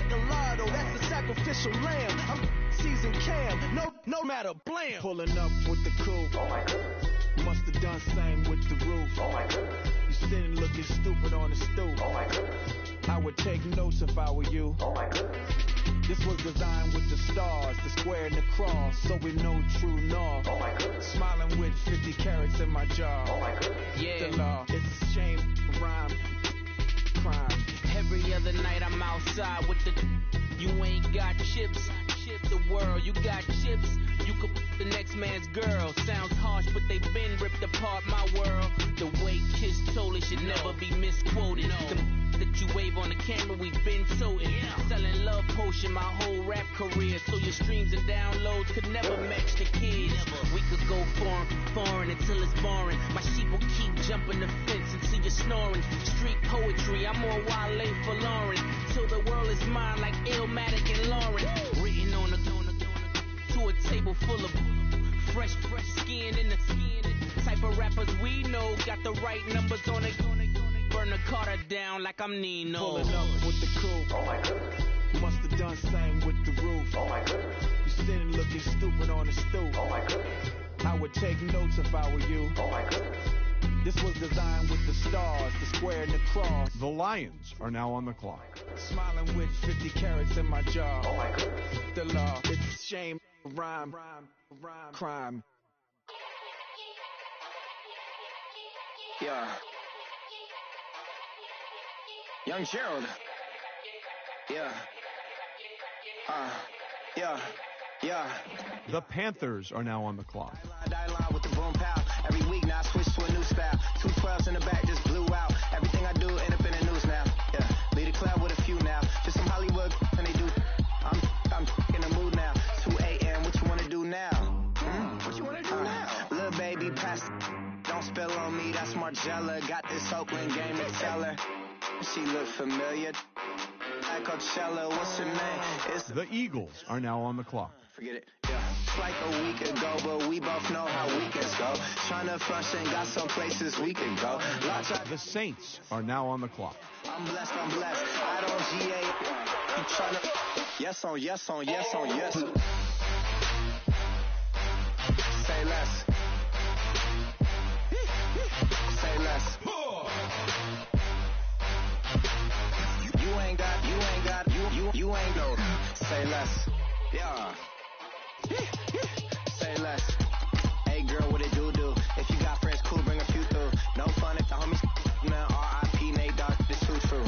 Gallardo, that's the sacrificial lamb. I'm seasoned Cam. No matter, blam. Pulling up with the coupe. Oh my goodness. Must have done same with the roof. Oh my goodness. You sitting looking stupid on the stoop. Oh my goodness. I would take notes if I were you. Oh my goodness. This was designed with the stars, the square and the cross, so we know true north. Oh my goodness. Smiling with 50 carats in my jaw. Oh my goodness. Yeah. The law, it's a shame, rhyme, crime. Every other night I'm outside with the. You ain't got chips. The world, you got chips. You could the next man's girl. Sounds harsh, but they've been ripped apart. My world. The way Kiss told it should never be misquoted. The that you wave on the camera, we've been toting. Selling love potion my whole rap career. So your streams and downloads could never match the kids. We could go foreign until it's boring. My sheep will keep jumping the fence until you're snoring. Street poetry, I'm more Wale for Lauren. Till the world is mine like Illmatic and Lauren. Written on a to a table full of fresh skin in the type of rappers we know. Got the right numbers on it. Burn the Carter down like I'm Nino. Pulling up with the coupe. Oh my goodness. Must have done same with the roof. Oh my goodness. You sitting looking stupid on the stoop. Oh my goodness. I would take notes if I were you. Oh my goodness. This was designed with the stars, the square and the cross. The Lions are now on the clock. Smiling with 50 carats in my jaw. Oh my goodness. The law, it's a shame, rhyme, crime. Yeah. Young Gerald. Yeah. Yeah. The Panthers are now on the clock. Die line with the boom pow. Every week now I switch to a new style. 2 12s in the back just blew out. Everything I do end up in the news now. Yeah. Lead a club with a few now. Just some Hollywood and they do. I'm in the mood now. 2 a.m. What you wanna do now? What you wanna do now? Little baby pass. Don't spill on me. That's Margella. Got this Oakland game to tell her. She look familiar. Like Coachella. What's her name? It's The Eagles are now on the clock. Forget it. Yeah. It's like a week ago, but we both know how weekends go. Trying to function, got some places we can go. The Saints are now on the clock. I'm blessed. I don't GA. You trying to. Yes on yes. Say less. Say less. You ain't go. Say less. Yeah. Say less. Hey girl, what it do? If you got friends, cool, bring a few through. No fun if the homies now R.I.P. Nate Dogg, this too true.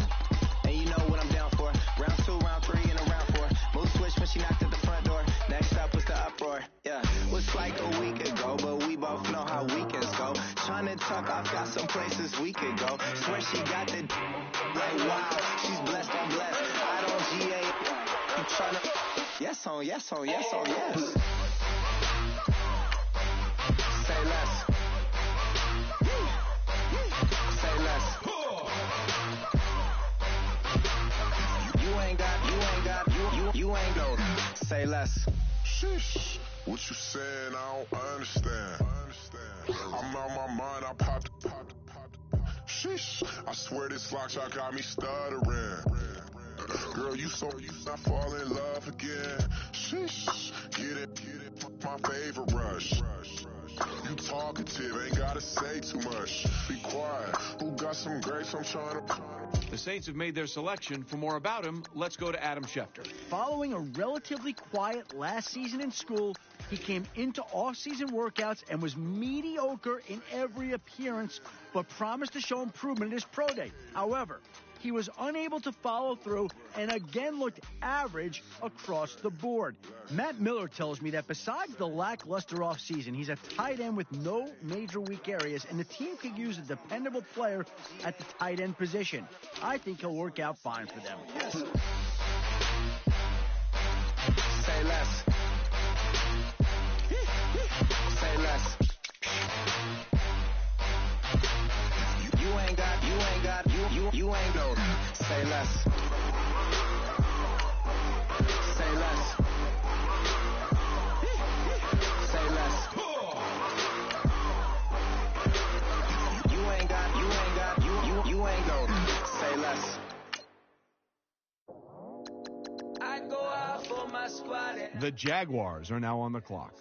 And you know what I'm down for. Round 2, round 3, and a round 4. Move switch when she knocked at the front door. Next up was the uproar. Yeah, was like a week ago, but we both know how weekends go. Trying to talk, I've got some places we could go. Swear she got the like wow, she's blessed, I'm blessed. I don't GA. You tryna yes on yes. Say less. Say less. You ain't go. Say less. Sheesh. What you saying? I don't understand. I'm out my mind. I popped. Sheesh. I swear this lock shot got me stuttering. Girl, you not fall in love again. Sheesh. Get it. My favorite rush. You talkative, ain't gotta say too much. Be quiet. Who got some grapes? I'm trying to. The Saints have made their selection. For more about him, let's go to Adam Schefter. Following a relatively quiet last season in school, he came into off-season workouts and was mediocre in every appearance, but promised to show improvement at his pro day. However, he was unable to follow through and again looked average across the board. Matt Miller tells me that besides the lackluster offseason, he's a tight end with no major weak areas, and the team could use a dependable player at the tight end position. I think he'll work out fine for them. Say less. Say less. You ain't go. Say less. Say less. Say less. You ain't go. Say less. I go out for my squad. The Jaguars are now on the clock.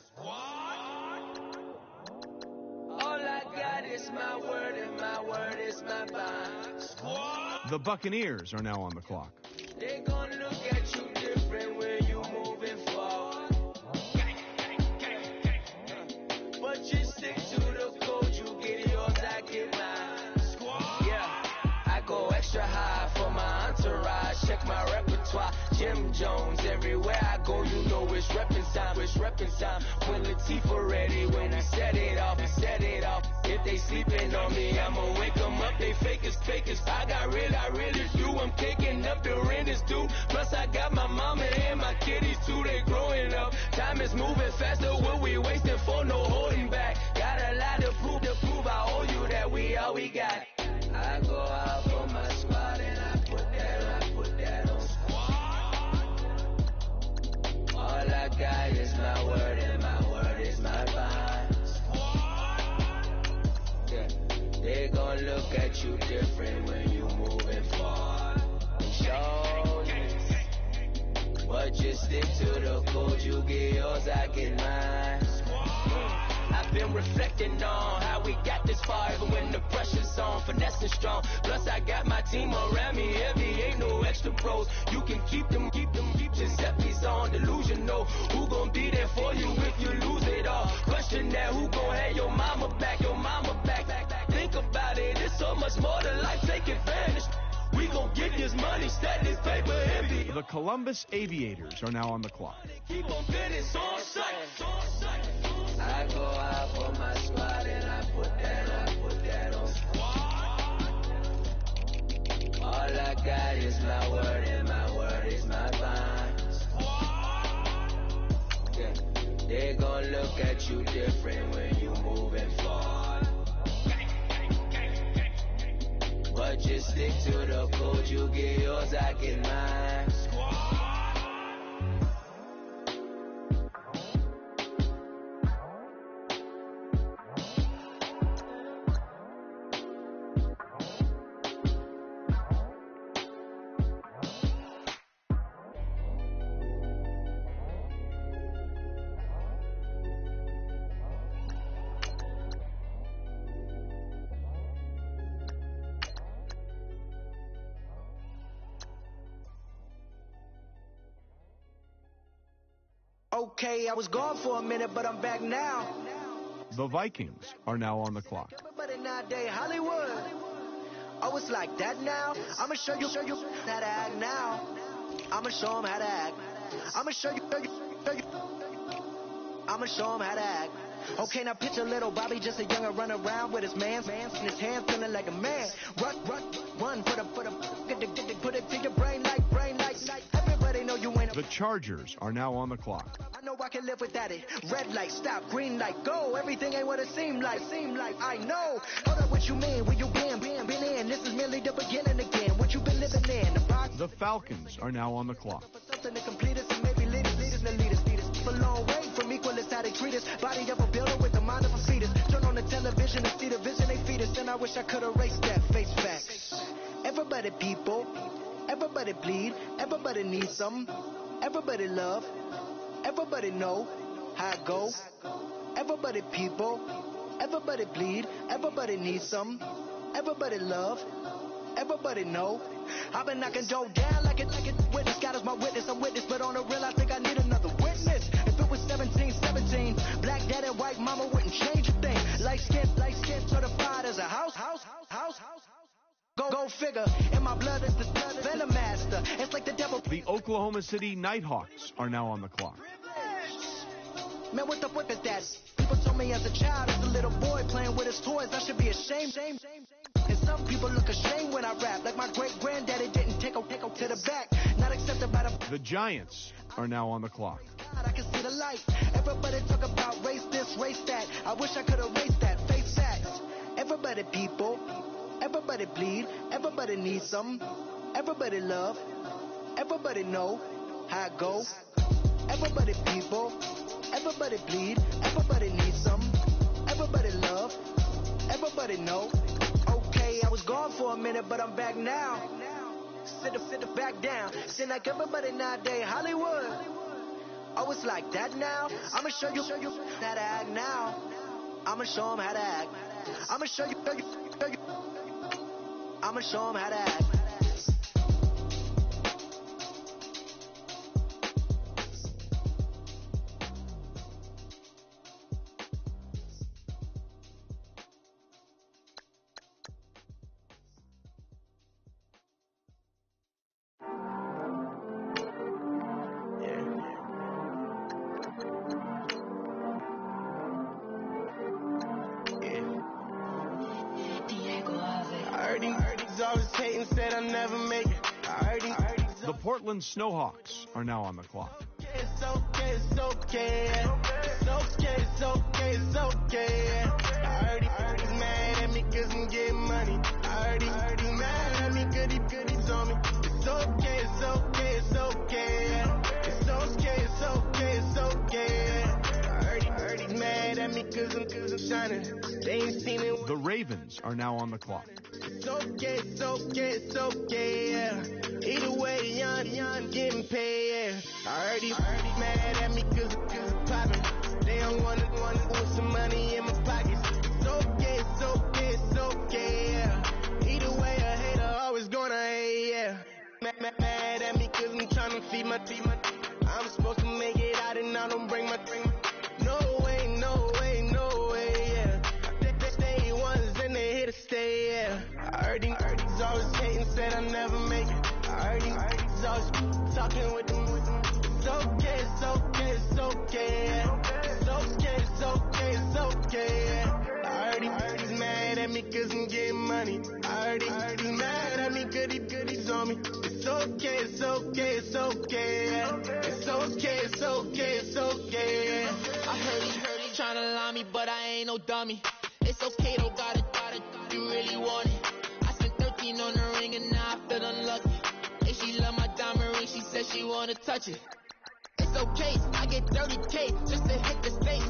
All I got is my word, and my word is my bond. Squad. The Buccaneers are now on the clock. They gon' look at you different when you moving forward. But you stick to the code, you get yours, I get mine. Squad. Yeah, I go extra high for my entourage. Check my repertoire, Jim Jones. Everywhere I go, you know it's reppin' time. It's reppin' time. When Latifah ready, when we set it off, we set it off. If they sleeping on me, I'ma wake them up. They fakers. I really do. I'm taking up the rent is due. Plus I got my mama and my kiddies too. They growing up. Time is moving faster. What we wasting for? No holding back. Got a lot to prove. I owe you that we all we got. I go out for my squad and I put that on squad. All I got is my word and my word is my bond. Yeah, they gon' look at you different when you moving forward. But just stick to the code, you get yours, I get mine. I've been reflecting on how we got this far, even when the pressure's on, finessing strong. Plus I got my team around me heavy, ain't no extra pros. You can keep them, Giuseppe's on delusional. Who gon' be there for you if you lose it all? Question that, who gon' have your mama back? Think about it, it's so much more to life, take advantage. We gon' get this money, stack this paper heavy. The Columbus Aviators are now on the clock. Keep on business on sight. I go out for my squad and I put that on squad. All I got is my word and my word is my bond. Yeah, they gon' look at you different when you moving forward. But just stick to the code, you get yours, I get mine. Okay, I was gone for a minute, but I'm back now. The Vikings are now on the clock. Everybody nowadays, Hollywood. Oh, it's like that now? I'ma show you how to act now. I'ma show 'em how to act. I'ma show you. I'ma show 'em how to act. Okay, now picture little Bobby, just a younger, run around with his man in his hand, feeling like a man. Run, put it to your brain like. Everybody know you ain't. The Chargers are now on the clock. I know I can live without it. Red light, stop, green light, go. Everything ain't what it seemed like. I know. Hold up, what you mean? Where you been in? This is merely the beginning again. What you been living in? The box. The Falcons are now on the clock. Something to complete us and maybe lead us. A long way from equal is how they treat us. Body of a builder with the mind of a fetus. Turn on the television and see the vision they feed us. And I wish I could erase that. Face facts. Everybody people. Everybody bleed, everybody needs some. Everybody love, everybody know how it go. Everybody people, everybody bleed, everybody needs some. Everybody love, everybody know. I've been knocking dough down like it. Witness, God is my witness, I'm witness, but on the real I think I need another witness. If it was 17, black dad and white mama wouldn't change a thing. Light skin, certified as a house. Go figure, in my blood is the venom master. It's like the devil. The Oklahoma City Nighthawks are now on the clock. Man, what the fuck is that? People told me as a child, as a little boy playing with his toys, I should be ashamed. And some people look ashamed when I rap, like my great granddaddy didn't take to the back. Not accepted by the Giants are now on the clock. I can see the light. Everybody talk about race this, race that. I wish I could erase that. Face facts. Everybody people. Everybody bleed, everybody needs some. Everybody love, everybody know how it go. Everybody people, everybody bleed, everybody needs some. Everybody love, everybody know. Okay, I was gone for a minute, but I'm back now. Sit back down. Seem like everybody nowadays, Hollywood. Oh, it's like that now? I'ma show you how to act now. I'ma show 'em how to act. I'ma show you. I'ma show them how to act. The Portland Snowhawks are now on the clock. It's okay, it's okay. It's okay, it's okay, it's okay. I heard he's mad at me cause I'm getting money. I heard he's mad at me cause he's on me. It's okay, it's okay, it's okay. It's okay, it's okay, it's okay. I heard he's mad at me cause I'm shining. They ain't seen it. The Ravens are now on the clock. It's okay, it's okay, it's okay, yeah. Either way, young, getting paid, yeah. I heard he's mad at me cause I'm poppin'. They don't wanna put some money in my pockets. It's okay, it's okay, it's okay, yeah. Either way, a hater always gonna hate, yeah. Mad at me cause I'm tryna feed my team. I'm supposed to make it out and I don't bring my No way, no way, no way, yeah. They ones and they here to stay, yeah. I heard he's always hating, said I'll never make it. I heard he's always talking with them. It's okay, it's okay, it's okay, yeah. It's okay, it's okay, it's okay, yeah. I heard he's mad at me cause I'm getting money. I heard he's mad at me cause he's on me. It's okay, it's okay, it's okay, yeah. It's okay, it's okay, it's okay, yeah. I heard he tryna lie me, but I ain't no dummy. It's okay, though, got it, you really want it. I spent 13 on the ring and now I feel unlucky. And she love my diamond ring, she said she wanna touch it. It's okay, I get 30K just to hit the stage.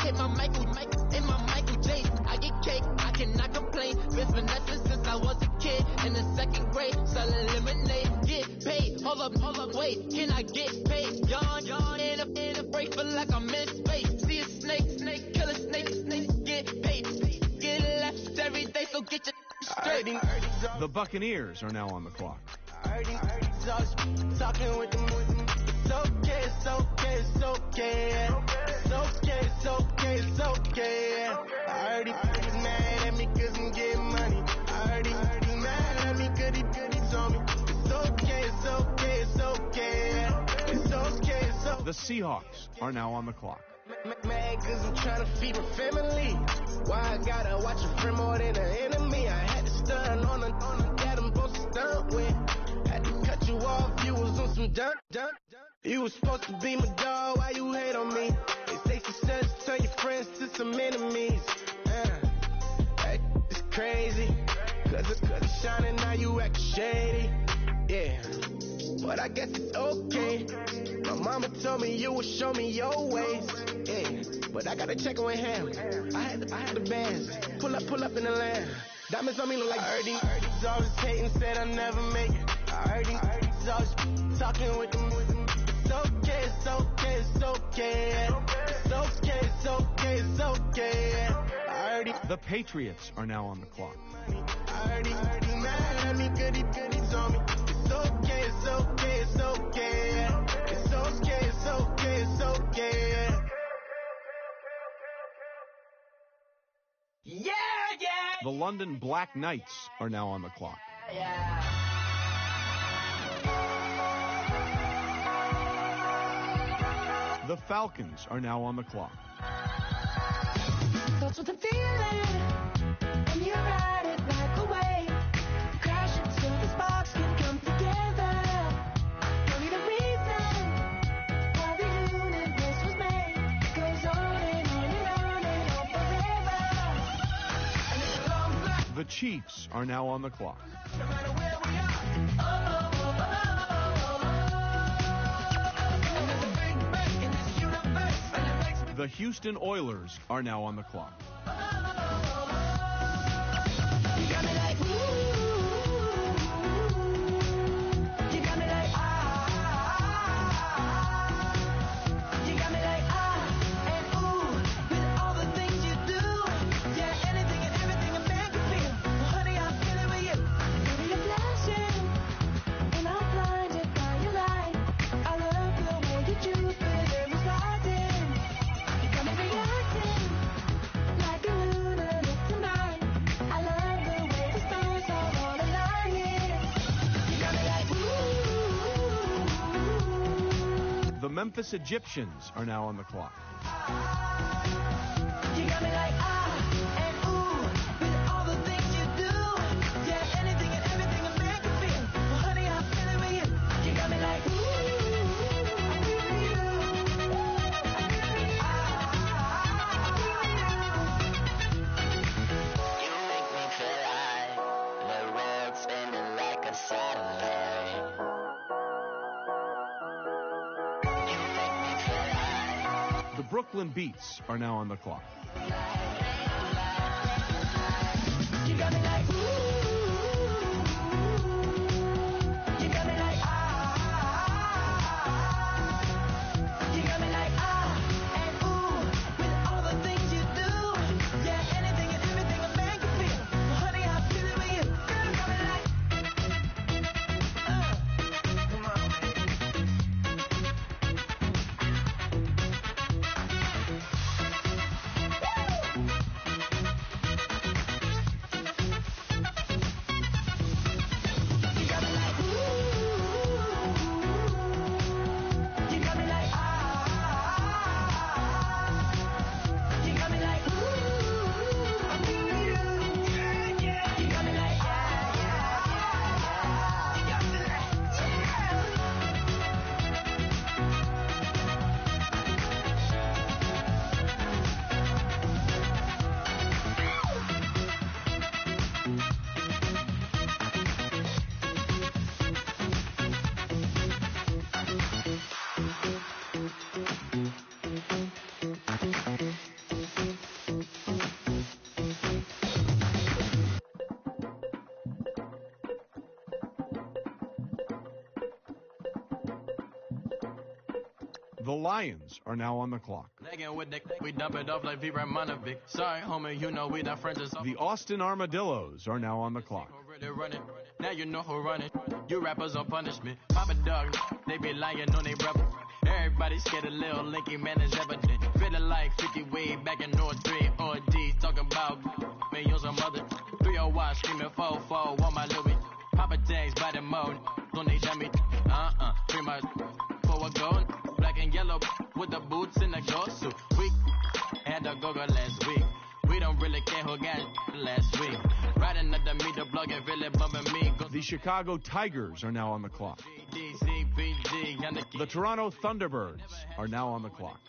Hit my Michael in my Michael J. I get cake, I cannot complain. Been finessing since I was a kid in the second grade. Selling lemonade, get paid. Hold up, wait, can I get paid? Yawn in a break, feel like I'm in space. See a snake, kill a snake, get paid. Get left every day, so get your straight. The Buccaneers are now on the clock. I heard he's always talking with them. It's okay, it's okay, it's okay, yeah. It's okay, it's okay, it's okay, yeah. I heard he's mad at me cause I'm getting money. I heard he's mad at me cause he's on me. It's okay, it's okay, it's okay, yeah. It's okay, it's okay. The Seahawks are now on the clock. Mad cause I'm trying to feed my family. Why I gotta watch a friend more than an enemy? I had to stun on the that I'm supposed to stunt with. Had to cut you off, you was on some dun. You was supposed to be my dog, why you hate on me? They say success turn your friends to some enemies. It's crazy, cause it's shining, now you act shady. Yeah, but I guess it's okay. My mama told me you would show me your ways. Yeah, but I gotta check with him. I had the bands. Pull up in the land. Diamonds on me look like I heard he's always hating, said I'll never make it. I heard he's always talking with them. It's okay, it's okay, it's okay, yeah. It's okay, it's okay, it's okay, yeah. I heard The Patriots are now on the clock. I heard he's mad at me, good he's on me. It's okay, it's okay, it's okay, yeah. It's okay, it's okay, it's okay, yeah. Yeah. The London Black Knights are now on the clock. The Falcons are now on the clock. That's what I'm feeling, and you ride it like a wave. Crash it so this box can come together. Don't need a reason why the universe was made. Goes on and on and on and on forever. And it's a long flight. The Chiefs are now on the clock. No matter where we are. The Houston Oilers are now on the clock. You got me like, ooh. You got me like, You got me like, and ooh. With all the things you do. Yeah, anything and everything a man can feel. Well, honey, I'm feeling with you. Memphis Egyptians are now on the clock. You got me like and ooh, with all the things you do. Yeah, anything and everything a man can feel. Well, honey, I'm feeling with you. You got me like ooh, You make me feel like the world's spinning like a satellite. The Brooklyn Beats are now on the clock. you got me like ooh, you got me like you got me like and ooh, with all the things you do. Yeah, anything and everything a man can feel. Well, honey, I'm feeling with you. Girl, you got me like come on. The Lions are now on the clock. Legging with the, we dump it off like V-Ramanovic. Sorry, homie, you know we not friends. The Austin Armadillos are now on the clock. Really running. Now you know who running. You rappers on punishment. Papa dog, they be lying on they brother. Everybody scared a little Linky man is evident. Feeling like 50 way back in North 3 OD. Talking about me on some other 301 screaming 4-4 on my Louis. Papa tags by the mode. Don't they dummy? Free my for a gold. Black and yellow with the boots and the gold suit. We had a go-go last week. We don't really care who got last week. Riding at the meter blog and really bumping me. The Chicago Tigers are now on the clock. The Toronto Thunderbirds are now on the clock.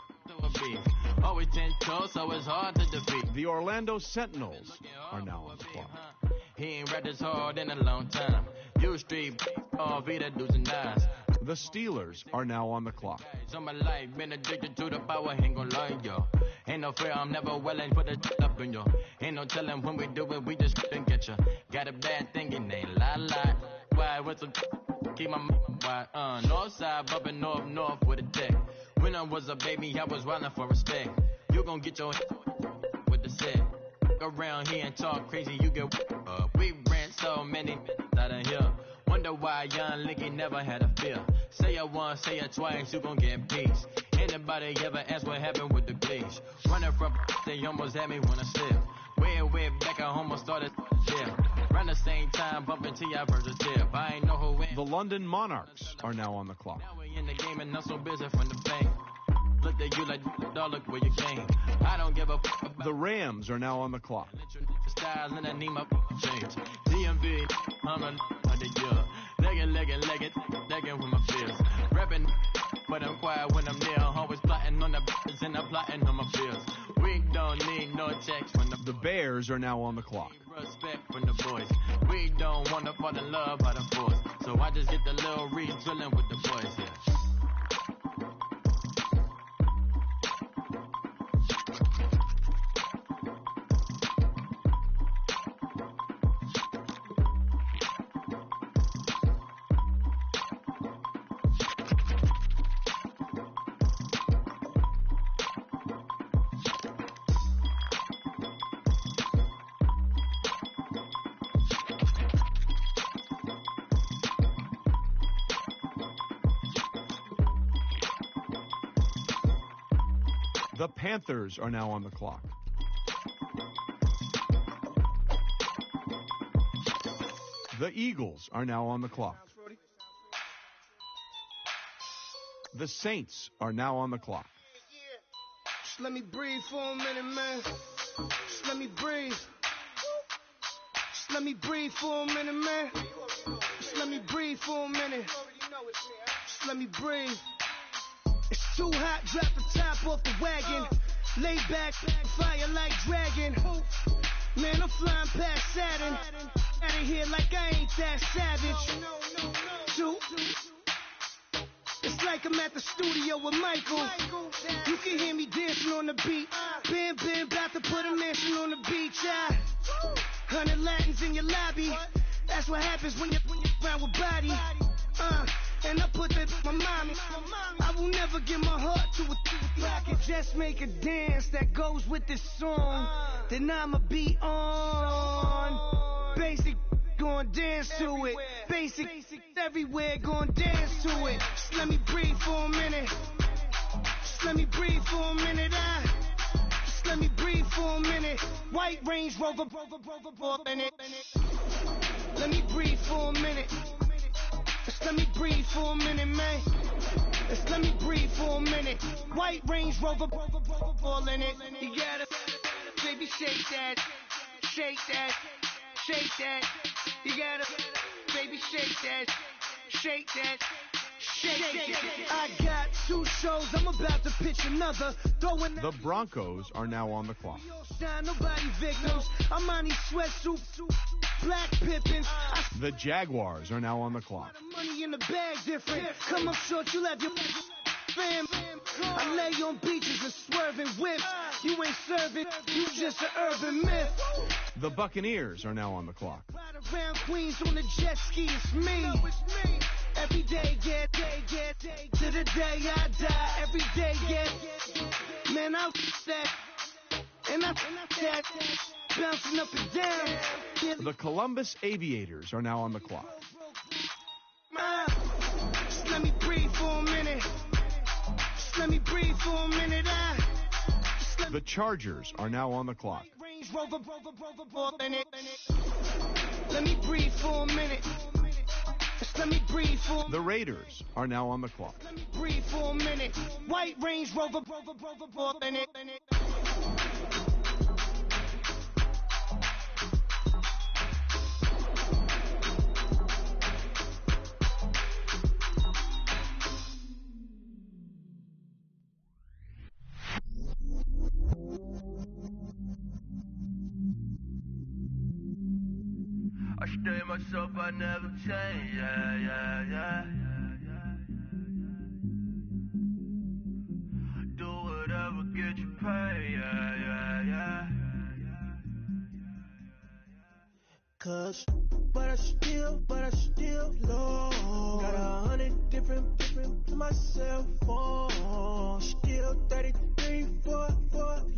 Always 10 toes, so it's hard to defeat. The Orlando Sentinels are now on the clock. He ain't rapped this hard in a long time. You street, all Vita dudes and eyes. The Steelers are now on the clock. So my life been addicted to the power, ain't gon' lie, yo. Ain't no fear, I'm never willing, put it up in yo. Ain't no telling when we do it, we just couldn't get ya. Got a bad thing, it ain't lie. Why, what's up? Keep my why, north side, bumping north with a deck. When I was a baby, I was wildin' for respect. You gon' get your with the set. Around here and talk crazy, you get we ran so many out of here. Wonder why young Linky never had a fear. Say it once, say it twice, you gon' get peace. Anybody ever ask what happened with the bleach? Running from they almost had me when I slip. Way back, I almost started there. Around the same time, bumping till I verse a tip. I ain't know who win. The London Monarchs are now on the clock. Now we in the game and not so busy from the bank. Look at you like, dog, look where you came. I don't give a fuck about the Rams are now on the clock. Styles and I need my change. DMV, I'm a the year. Legging with my fears. Rapping, but I'm quiet when I'm near. Always plotting on the b****s and I'm plotting on my fears. We don't need no checks from the Bears are now on the clock. Respect from the boys. We don't want to fall in love by the force. So I just get the little re-drilling with the boys here. The Panthers are now on the clock. The Eagles are now on the clock. The Saints are now on the clock. Just let me breathe for a minute, man. Just let me breathe. Just let me breathe for a minute, man. Just let me breathe for a minute. Just let me breathe. It's too hot, drop the top off the wagon. Lay back, fire like dragon. Man, I'm flying past Saturn. Out of here like I ain't that savage. Two. It's like I'm at the studio with Michael. You can hear me dancing on the beat. Bam, bam, about to put a mansion on the beach. 100 Latins in your lobby. That's what happens when you're around with body. And I put that in my mommy. I will never give my heart to a I can just make a dance that goes with this song. Then I'ma be on. Basic, gon' dance to it. Basic, everywhere, gon' dance to it. Just let me breathe for a minute. Just let me breathe for a minute. Just let me breathe for a minute. White Range Rover, in it. Let me breathe for a minute. Just let me breathe for a minute, man. Just let me breathe for a minute. White Range Rover, all in it. You gotta, baby, shake that, shake that, shake that. You gotta, baby, shake that, shake that. I got 2 shows, I'm about to pitch another. The Broncos are now on the clock. Nobody victims. I'm on these sweatsuits, black Pippins. The Jaguars are now on the clock. Money in the bag different. Come up short, you have your fam. I lay on beaches and swerving whips. You ain't serving, you just an urban myth. The Buccaneers are now on the clock. Ride around Queens on the jet ski, it's me. Every day, get to the day I die. Every day, get. Man, I that. And I that. Bouncing up and down. The Columbus Aviators are now on the clock. Just let me breathe for a minute. Just let me breathe for a minute. The Chargers are now on the clock. Let me breathe for a minute. Just let me breathe for a minute. The Raiders are now on the clock. Let me breathe for a minute. White Range Rover, in it. I stay myself, I never change, yeah. Do whatever, get you paid, yeah. Cause, but I still low. Got 100 different to my cell phone. Still 33 for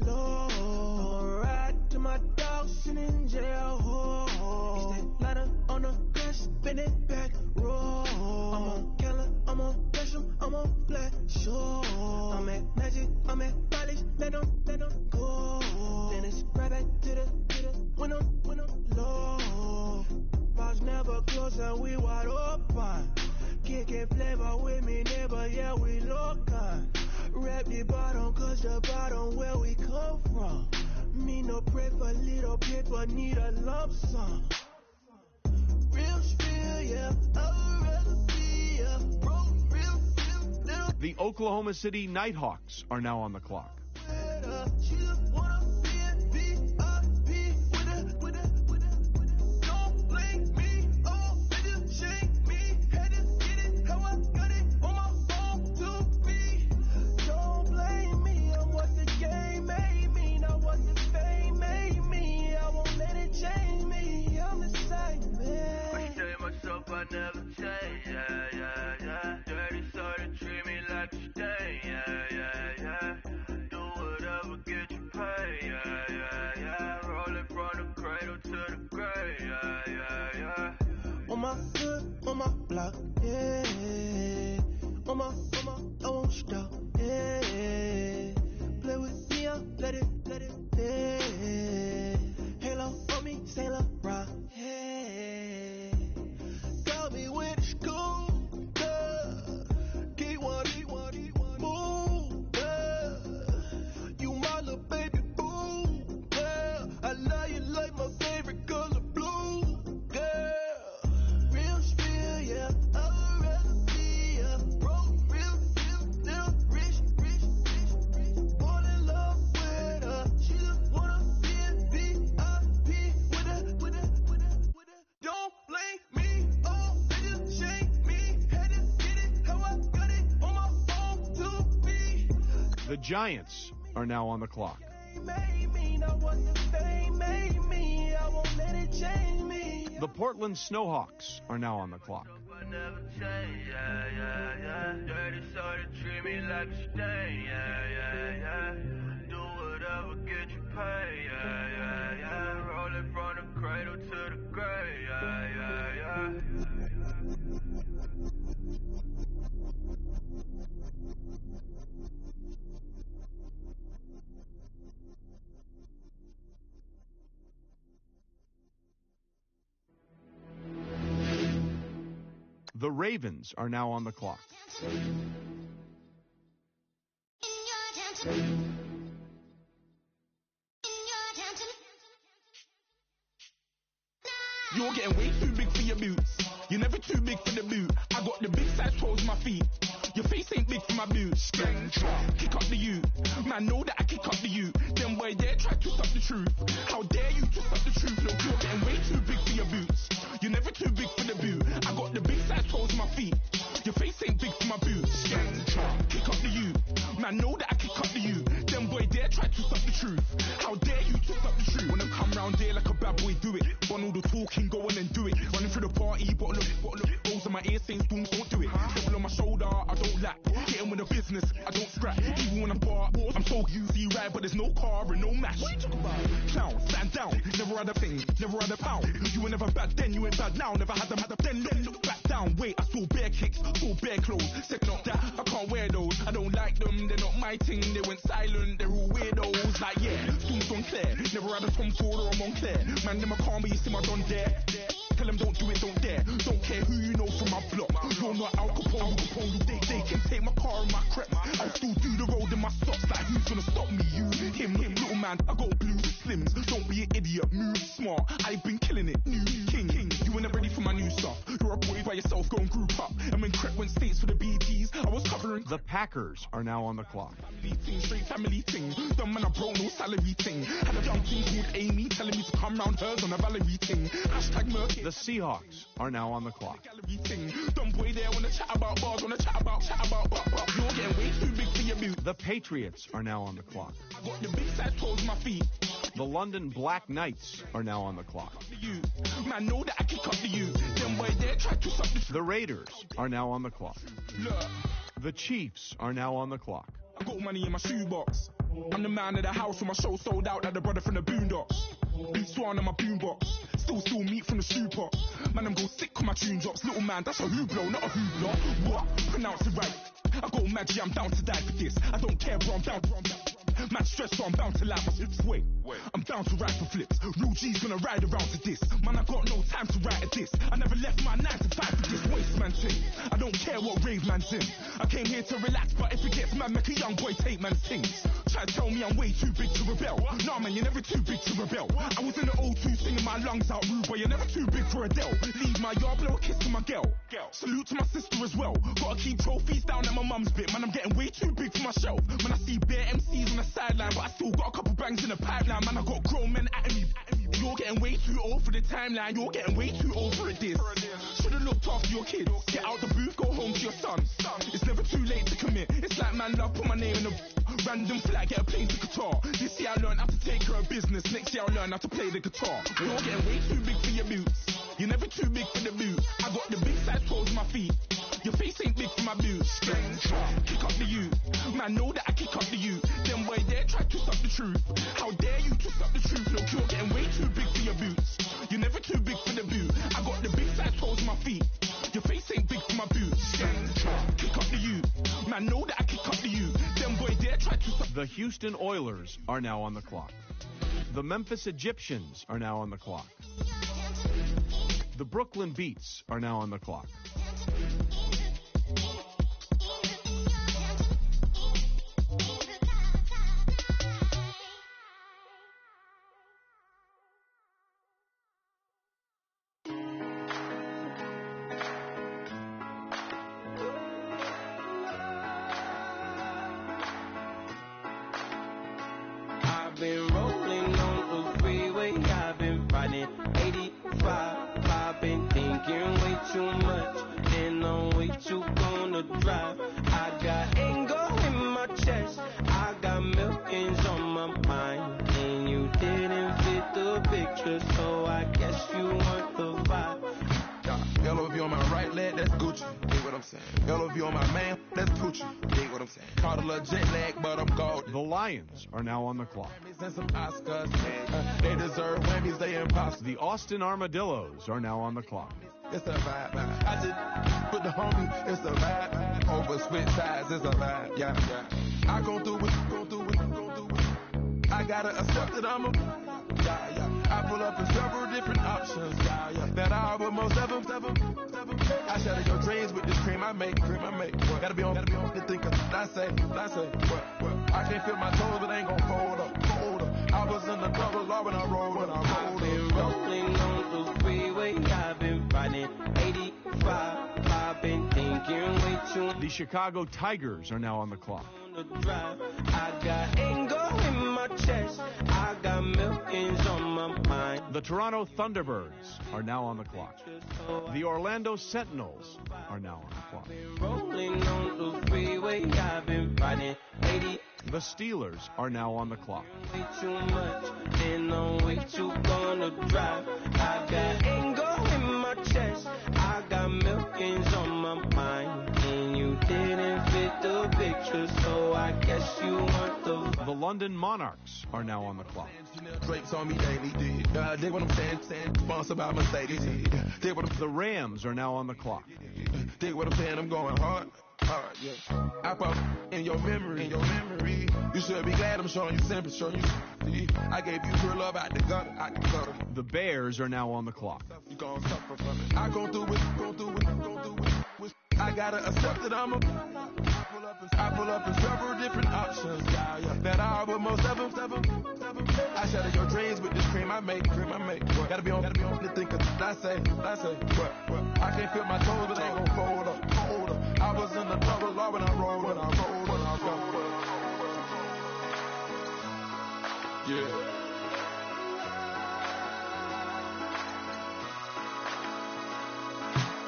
low. Ride to my dog sitting in jail. It's that ladder on the grass, spin it back, roll. I'm a killer, I'm a dash 'em, I'm a flat show. I'm at Magic, I'm at College, let them go. Then it's right back to the when I'm low. Bars never close and we wide open. Kicking flavor with me, neighbor, yeah, we local. Rap the bottom, cause the bottom where we come from. Me no pray for little paper, need a lump sum. Real spill, yeah, I'd rather be a broke, real. The Oklahoma City Nighthawks are now on the clock. I never change, yeah. Dirty sorta treat me like a stain, yeah. Do whatever, get you paid, yeah. Rolling from the cradle to the grave, yeah. On my hood, on my block, yeah. On my, I won't stop, yeah. Play with me, I'll let it, yeah. Halo on me, Sailor Rock, yeah. Got me with the school, keep one, The Giants are now on the clock. The Portland Snowhawks are now on the clock. Dirty sorta treat me like a stain, do whatever, get you paid, roll it from the cradle to the grave, The Ravens are now on the clock. You're getting way too big for your boots. You're never too big for the boot. I got the big size toes on my feet. Your face ain't big for my boots. Kick up the you. Man, know that I kick up the you. Then boy, dare try to stop the truth. How dare you to stop the truth? Look, you're getting way too big for your boots. You're never too big for the boot. I got the big size toes on my feet. Your face ain't big for my boots. Kick up the you. Man, know that I kick up the you. Then boy, dare try to stop the truth. How dare you to stop the truth? When I come round here like a bad boy, do it. Want all the talking, go on and do it. Running through the party, bottle of rolls on my ear saying don't do it. Double on my shoulder, I don't lack. Getting with the business, I don't scrap. Even when I'm bar, I'm so easy right, but there's no car and no match. What you talking about? Clown, stand down, never had a thing, never had a pound. You were never bad then, you ain't bad now. Never had a then, look back down. Wait, I saw bare kicks, saw bare clothes. Second off that, I can't wear those. I don't like them, they're not my thing. They went silent, they're all weirdos. Like yeah, Stones on Claire, never had a Tom Ford or a Montclair. Man, them a call me, you see my don dare. Tell them don't do it, don't dare. Don't care who you know from my block. You're not Al Capone, they can take my car and my crepe. I'll still do the road in my socks. Like who's gonna stop me? You, him, little man. I got blue slims. Don't be an idiot, move smart. I've been killing it, new king. You ain't ready for my new stuff. You're a boy by yourself, go and group up. And when Crep went states for the BTs, I was covering. The Packers are now on the clock. Family ting, straight family ting. Dumb man, I broke no salary ting. Had a young thing called Amy telling me to come round hers on a Valerie ting. Hashtag Murky. The Seahawks are now on the clock. Dumb boy there wanna chat about bars, wanna chat about. You're getting way too big for your boot. The Patriots are now on the clock. I got the big size toes on my feet. The London Black Knights are now on the clock. Man, know that I kick up the you. Then boy there try to suck the Raiders are now on the clock. Look. The Chiefs are now on the clock. I got money in my shoebox. I'm the man of the house when my show sold out like the brother from the Boondocks. Beat Swan on my boombox. Still meat from the super. Man, I'm go sick on my tune drops. Little man, that's a hooplo, not a hoopla. What? Pronounce it right. I got magic, I'm down to die for this. I don't care, bro, I'm down. Man stressed, so I'm bound to laugh. Wait, I'm bound to ride for flips. Real G's gonna ride around to this. Man, I got no time to write at this. I never left my 9 to 5 for this waste man thing. I don't care what rave man's in. I came here to relax, but if it gets mad, make a young boy take man's things. Try to tell me I'm way too big to rebel. Nah, man, you're never too big to rebel. I was in the O2 singing my lungs out, rude boy, you're never too big for Adele. Leave my yard, blow a kiss to my girl. Salute to my sister as well. Gotta keep trophies down at my mum's bit. Man, I'm getting way too big for my shelf. Man, I see bare MCs on the sideline, but I still got a couple bangs in the pipeline. Man, I got grown men at me. You're getting way too old for the timeline. You're getting way too old for this. Should've looked after your kids. Get out the booth, go home to your son. It's never too late to commit. It's like man love, put my name in a random flag, get a plane to Qatar. This year I learned how to take care of business. Next year I'll learn how to play the guitar. You're getting way too big for your boots. You're never too big for the boot. I got the big size toes on my feet. Your face ain't big for my boots. Kick up the you. Man, know that I kick up the you. Then boy dare try to stop the truth. How dare you to stop the truth? Look, you're getting way too big for your boots. You're never too big for the boot. I got the big size toes on my feet. Your face ain't big for my boots. Kick up the you. Man, know that I kick up the you. Then boy dare try to stop. The Houston Oilers are now on the clock. The Memphis Egyptians are now on the clock. The Brooklyn Beats are now on the clock. I've been rolling on the freeway, I've been riding 85. I've been thinking way too much, and I'm way too gonna drive. I got anger in my chest, I pictures, so I guess you want the vibe. LOV on my right leg, that's Gucci. Dig what I'm saying? LOV on my man, that's Poochie. Dig what I'm saying? Caught a little jet lag, but I'm gold. The Lions are now on the clock. And some Oscars, they deserve Whammies, they impossible. The Austin Armadillos are now on the clock. It's a vibe. I just put the homie, it's a vibe. Over switch sides, it's a vibe. Yeah. I gon' do it. I gotta accept that I'm a. Yeah. I pull up in several different options. Yeah. That I would most ever. I shatter your dreams with this cream I make. Gotta be on the thinker. I say. What? I can't feel my toes, but ain't gon' fold up. I was in the double law when I rolled. I've been rolling on the freeway. I've been riding 85. I've been thinking way too much. The Chicago Tigers are now on the clock. I got anger in my chest. I got millions on my mind. The Toronto Thunderbirds are now on the clock. The Orlando Sentinels are now on the clock. Rolling on the freeway. I've been riding 80. The Steelers are now on the clock. Way too much, and I'm way too gonna drive. I got anger in my chest. I got millions on my mind, and you didn't fit the picture, so I guess you want the. The London Monarchs are now on the clock. Drapes on me daily, dig what I'm saying, sponsored by Mercedes. Dig what the Rams are now on the clock. Dig what I'm saying, I'm going hard, yeah. I pop in your memory. You should be glad I'm showing you sympathy. I gave you pure love out the gutter. The Bears are now on the clock. You gon' suffer from it. I gon' do it. I gotta accept that I'm a. I pull up in several different options. Yeah. That I would most ever. I shatter your dreams with this cream I make. Gotta be on the thinker. I say. What? I can't feel my toes, but ain't gon' fold up. I was in the double law when I rolled. Yeah.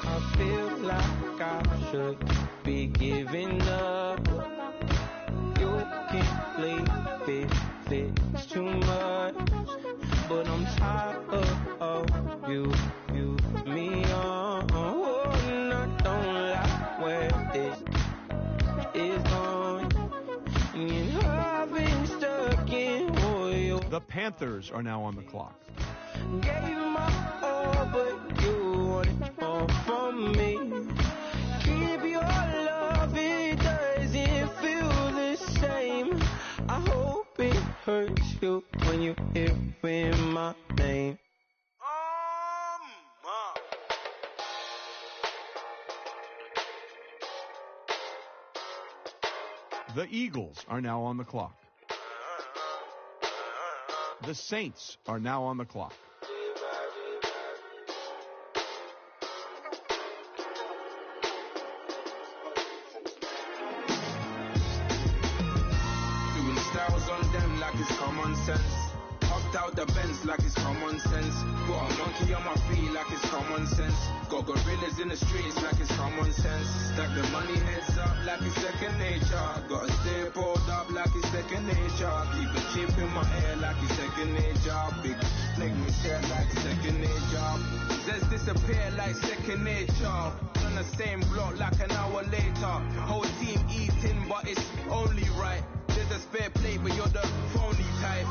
I feel like I should be giving up. You can't leave it's too much. But I'm tired of you, me on. Oh, and I don't like where this is going. And I've been stuck in oil. The Panthers are now on the clock. Gave my all, but you want it all from me. Keep your love, it doesn't feel the same. I hope it hurts you when you hear my name. The Eagles are now on the clock. The Saints are now on the clock. Doing styles on them like it's common sense. Hopped out the Benz like it's common sense. Got a monkey on my feet like it's common sense. Got gorillas in the streets like it's common sense. Stack the money heads up like it's second nature. Gotta stay pulled up like it's second nature. Keep the chip in my hair like it's second nature. Big make me stare like second nature. Says disappear like second nature. On the same block like an hour later. Whole team eating but it's only right. There's a spare plate but you're the phony type.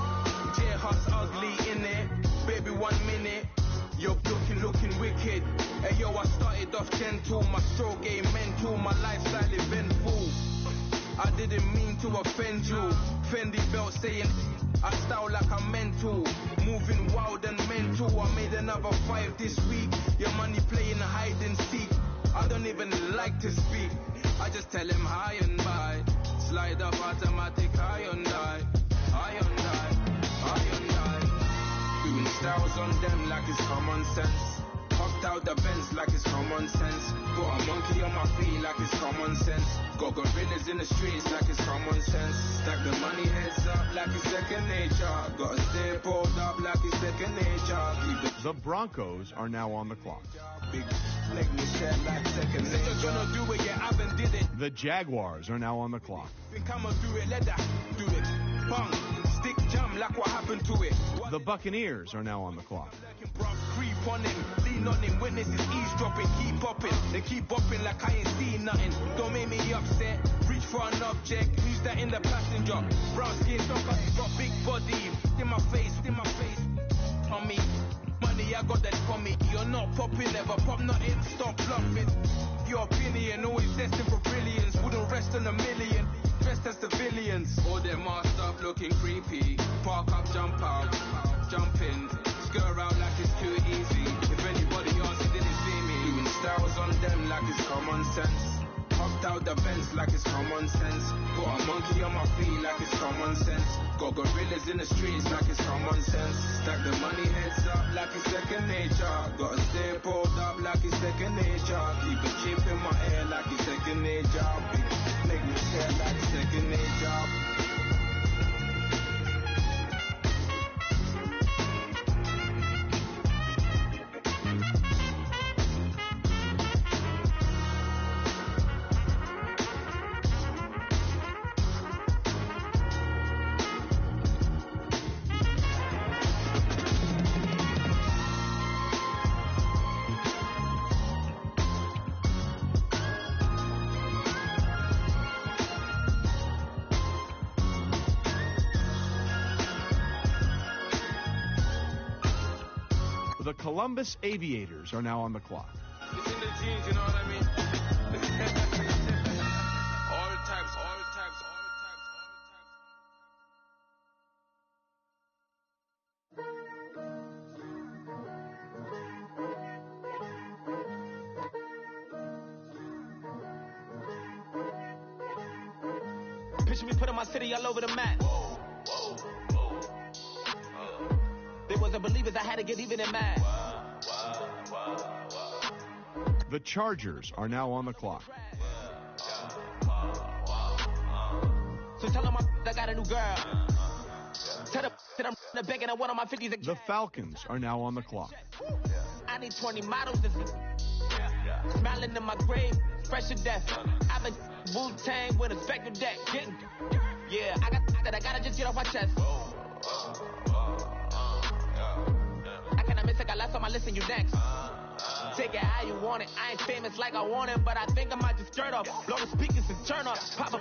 J-Hut's ugly innit. Baby 1 minute. You're looking wicked. Hey yo, I started off gentle. My stroke game mental. My lifestyle eventful. I didn't mean to offend you. Fendi belt saying I style like I'm mental. Moving wild and mental. I made another 5 this week. Your money playing hide and seek. I don't even like to speak. I just tell him hi and bye. Slide up automatic high on die. Doing styles on them like it's common sense. Hopped out the Benz like it's common sense. Got a monkey on my feet like it's common sense. Got gorillas in the streets like it's common sense. Stack the money heads up like it's second nature. Gotta stay pulled up like it's second nature. The Broncos are now on the clock. Make me stare like second nature. You're gonna do it, yeah, I been did it. The Jaguars are now on the clock. Think I'ma do it, let that do it. Bang, stick jam like what happened to it. The Buccaneers are now on the clock. Creep on him, lean on him, witnesses eavesdropping, keep popping, they keep bopping like I ain't seen nothing. Don't make me upset, reach for an object, who's that in the passenger? Brown skin, got big body, in my face, on me. Money I got that for me, you're not popping, never pop nothing, stop bluffing. Your opinion, always destined for brilliance, wouldn't rest on a million, dressed as civilians. All them masked up looking creepy, park up, jump out, jump in. Skirt out like it's too easy. If anybody else didn't see me, doing styles on them like it's common sense. Hopped out the fence like it's common sense. Got a monkey on my feet like it's common sense. Got gorillas in the streets like it's common sense. Stack the money heads up like it's second nature. Gotta stay pulled up like it's second nature. Keep a chip in my ear like it's second nature. Make me stare like second nature. The Columbus Aviators are now on the clock. It's in the genes, you know what I mean? all types. Picture me putting my city all over the map. They wasn't believers, I had to get even in mad. The Chargers are now on the clock. So tell them I got a new girl. Tell them that I'm the bank and I want on my 50s again. The Falcons are now on the clock. I need 20 models to smiling in my grave, fresh to death. I've been Wu-Tang with a spectre deck. Yeah, I gotta just get off my chest. I got last on my list and you next. Take it how you want it. I ain't famous like I want it, but I think I might just skirt off. Blow the speakers and turn up. Pop up.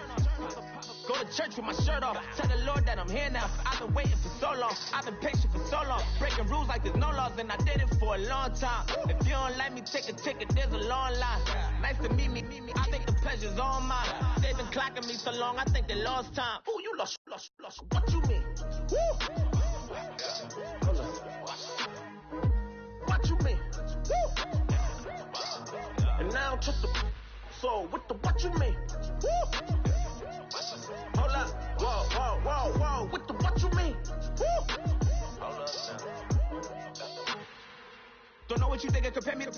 Go to church with my shirt off. Tell the Lord that I'm here now. I've been waiting for so long. I've been patient for so long. Breaking rules like there's no laws, and I did it for a long time. If you don't like me, take a ticket. There's a long line. Nice to meet me. I think the pleasure's all mine. They've been clocking me so long, I think they lost time. Ooh, you lost. What you mean? Woo! What you mean? Woo! And now trust the so what you mean? Woo! Hold up, whoa, what you mean? Woo! Hold up now. Don't know what you think, compare me to.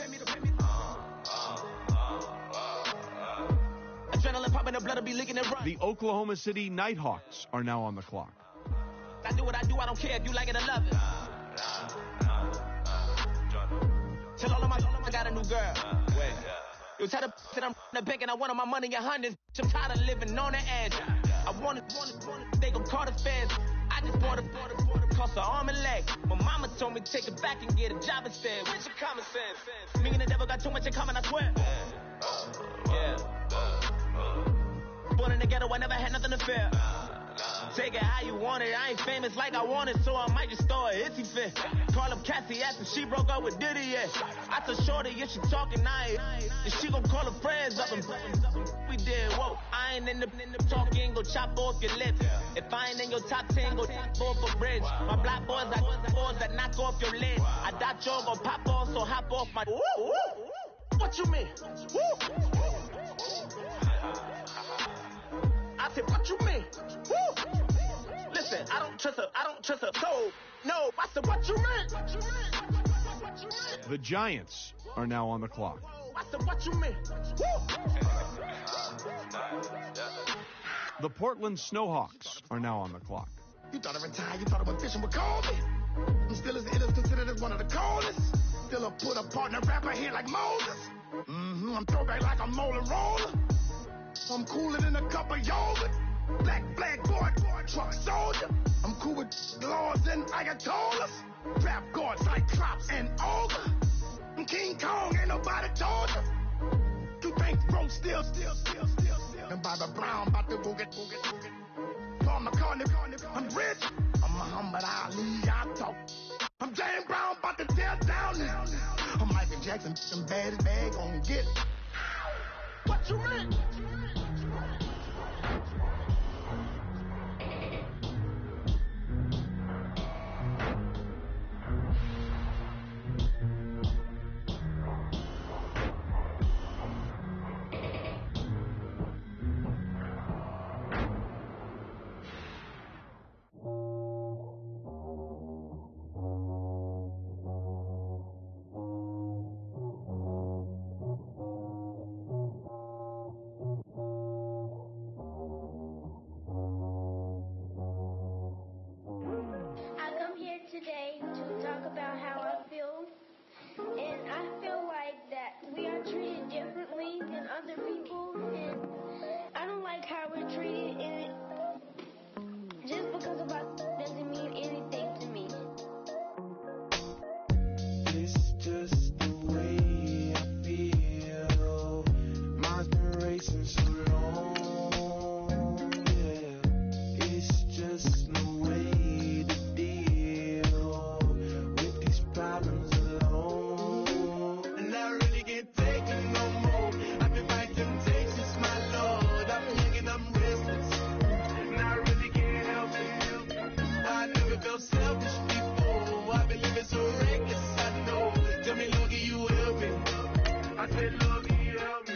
Adrenaline popping, the blood will be leaking and run. The Oklahoma City Nighthawks are now on the clock. I do what I do, I don't care if you like it or love it. Tell all of my I got a new girl. You tell the that I'm the bank and I want all my money in hundreds. I'm tired of living on the edge. I want it, they gon' call the feds. I just bought a cost an arm and leg. My mama told me take it back and get a job instead. Where's your common sense? Me and the devil got too much in common, I swear. Yeah. Born in the ghetto, I never had nothing to fear. Take it how you want it. I ain't famous like I want it, so I might just throw a hissy fit. Call up Cassie after she broke up with Diddy, yeah. I told Shorty if she talking, and she gon' call her friends up and we did, whoa. I ain't in the talking, go chop off your lips. If I ain't in your top 10, go top off a bridge. My black boys got boys that knock off your lid. I thought y'all gon' pop off, so hop off my. What you mean? I said, what you mean? Woo! Listen, I don't trust her. So, no, I said, what you mean? The Giants are now on the clock. I said, what you mean? Woo! The Portland Snowhawks are now on the clock. You thought I retired, you thought I was fishing with Colby. I'm still as it is considered as one of the coldest. Still a put a partner rapper here like Moses. I'm throwback like a molar roller. I'm cooler than a cup of yogurt. Black boy, truck soldier. with lords and ayatollahs. Rap gods, Cyclops, and Ogre. King Kong, ain't nobody told you. You think bro still. And Bobby Brown about to go get. Paul McCartney, I'm rich. I'm Muhammad Ali, I talk. I'm James Brown, about to tear down now. I'm Michael Jackson, some bad gon' get. What you mean? Today to talk about how I feel, and I feel like that we are treated differently than other people, and I don't like how we're treated, and just because of us doesn't mean anything to me. It's just the way I feel. Mine's been racing so long, yeah. It's just the way to deal with these problems alone. And I really can't take it no more. I've been fighting temptations, my Lord. I'm young and I'm restless, and I really can't help it. I never felt selfish before. I've been living so reckless, I know. Tell me, Lord, can you help me? I said, Lord, can you help me?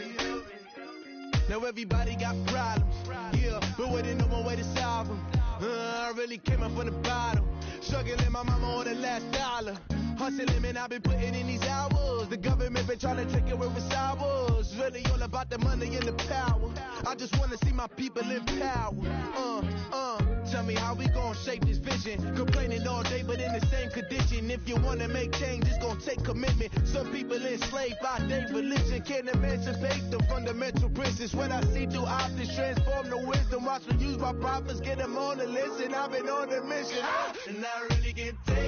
Now everybody got problems, yeah, but waiting no one way to solve them. I really came up from the bottom, struggling my mama on the last dollar. Hustling, man, I've been putting in these hours. The government been trying to take away with ours. Really all about the money and the power. I just want to see my people in power. Tell me how we gon' shape this vision. Complaining all day, but in the same condition. If you wanna make change, it's gon' take commitment. Some people enslaved by their religion. Can't emancipate the fundamental principles. What I see through optics transform the wisdom. Watch me use my prophets, get them on the list, and I've been on a mission. And I really can't take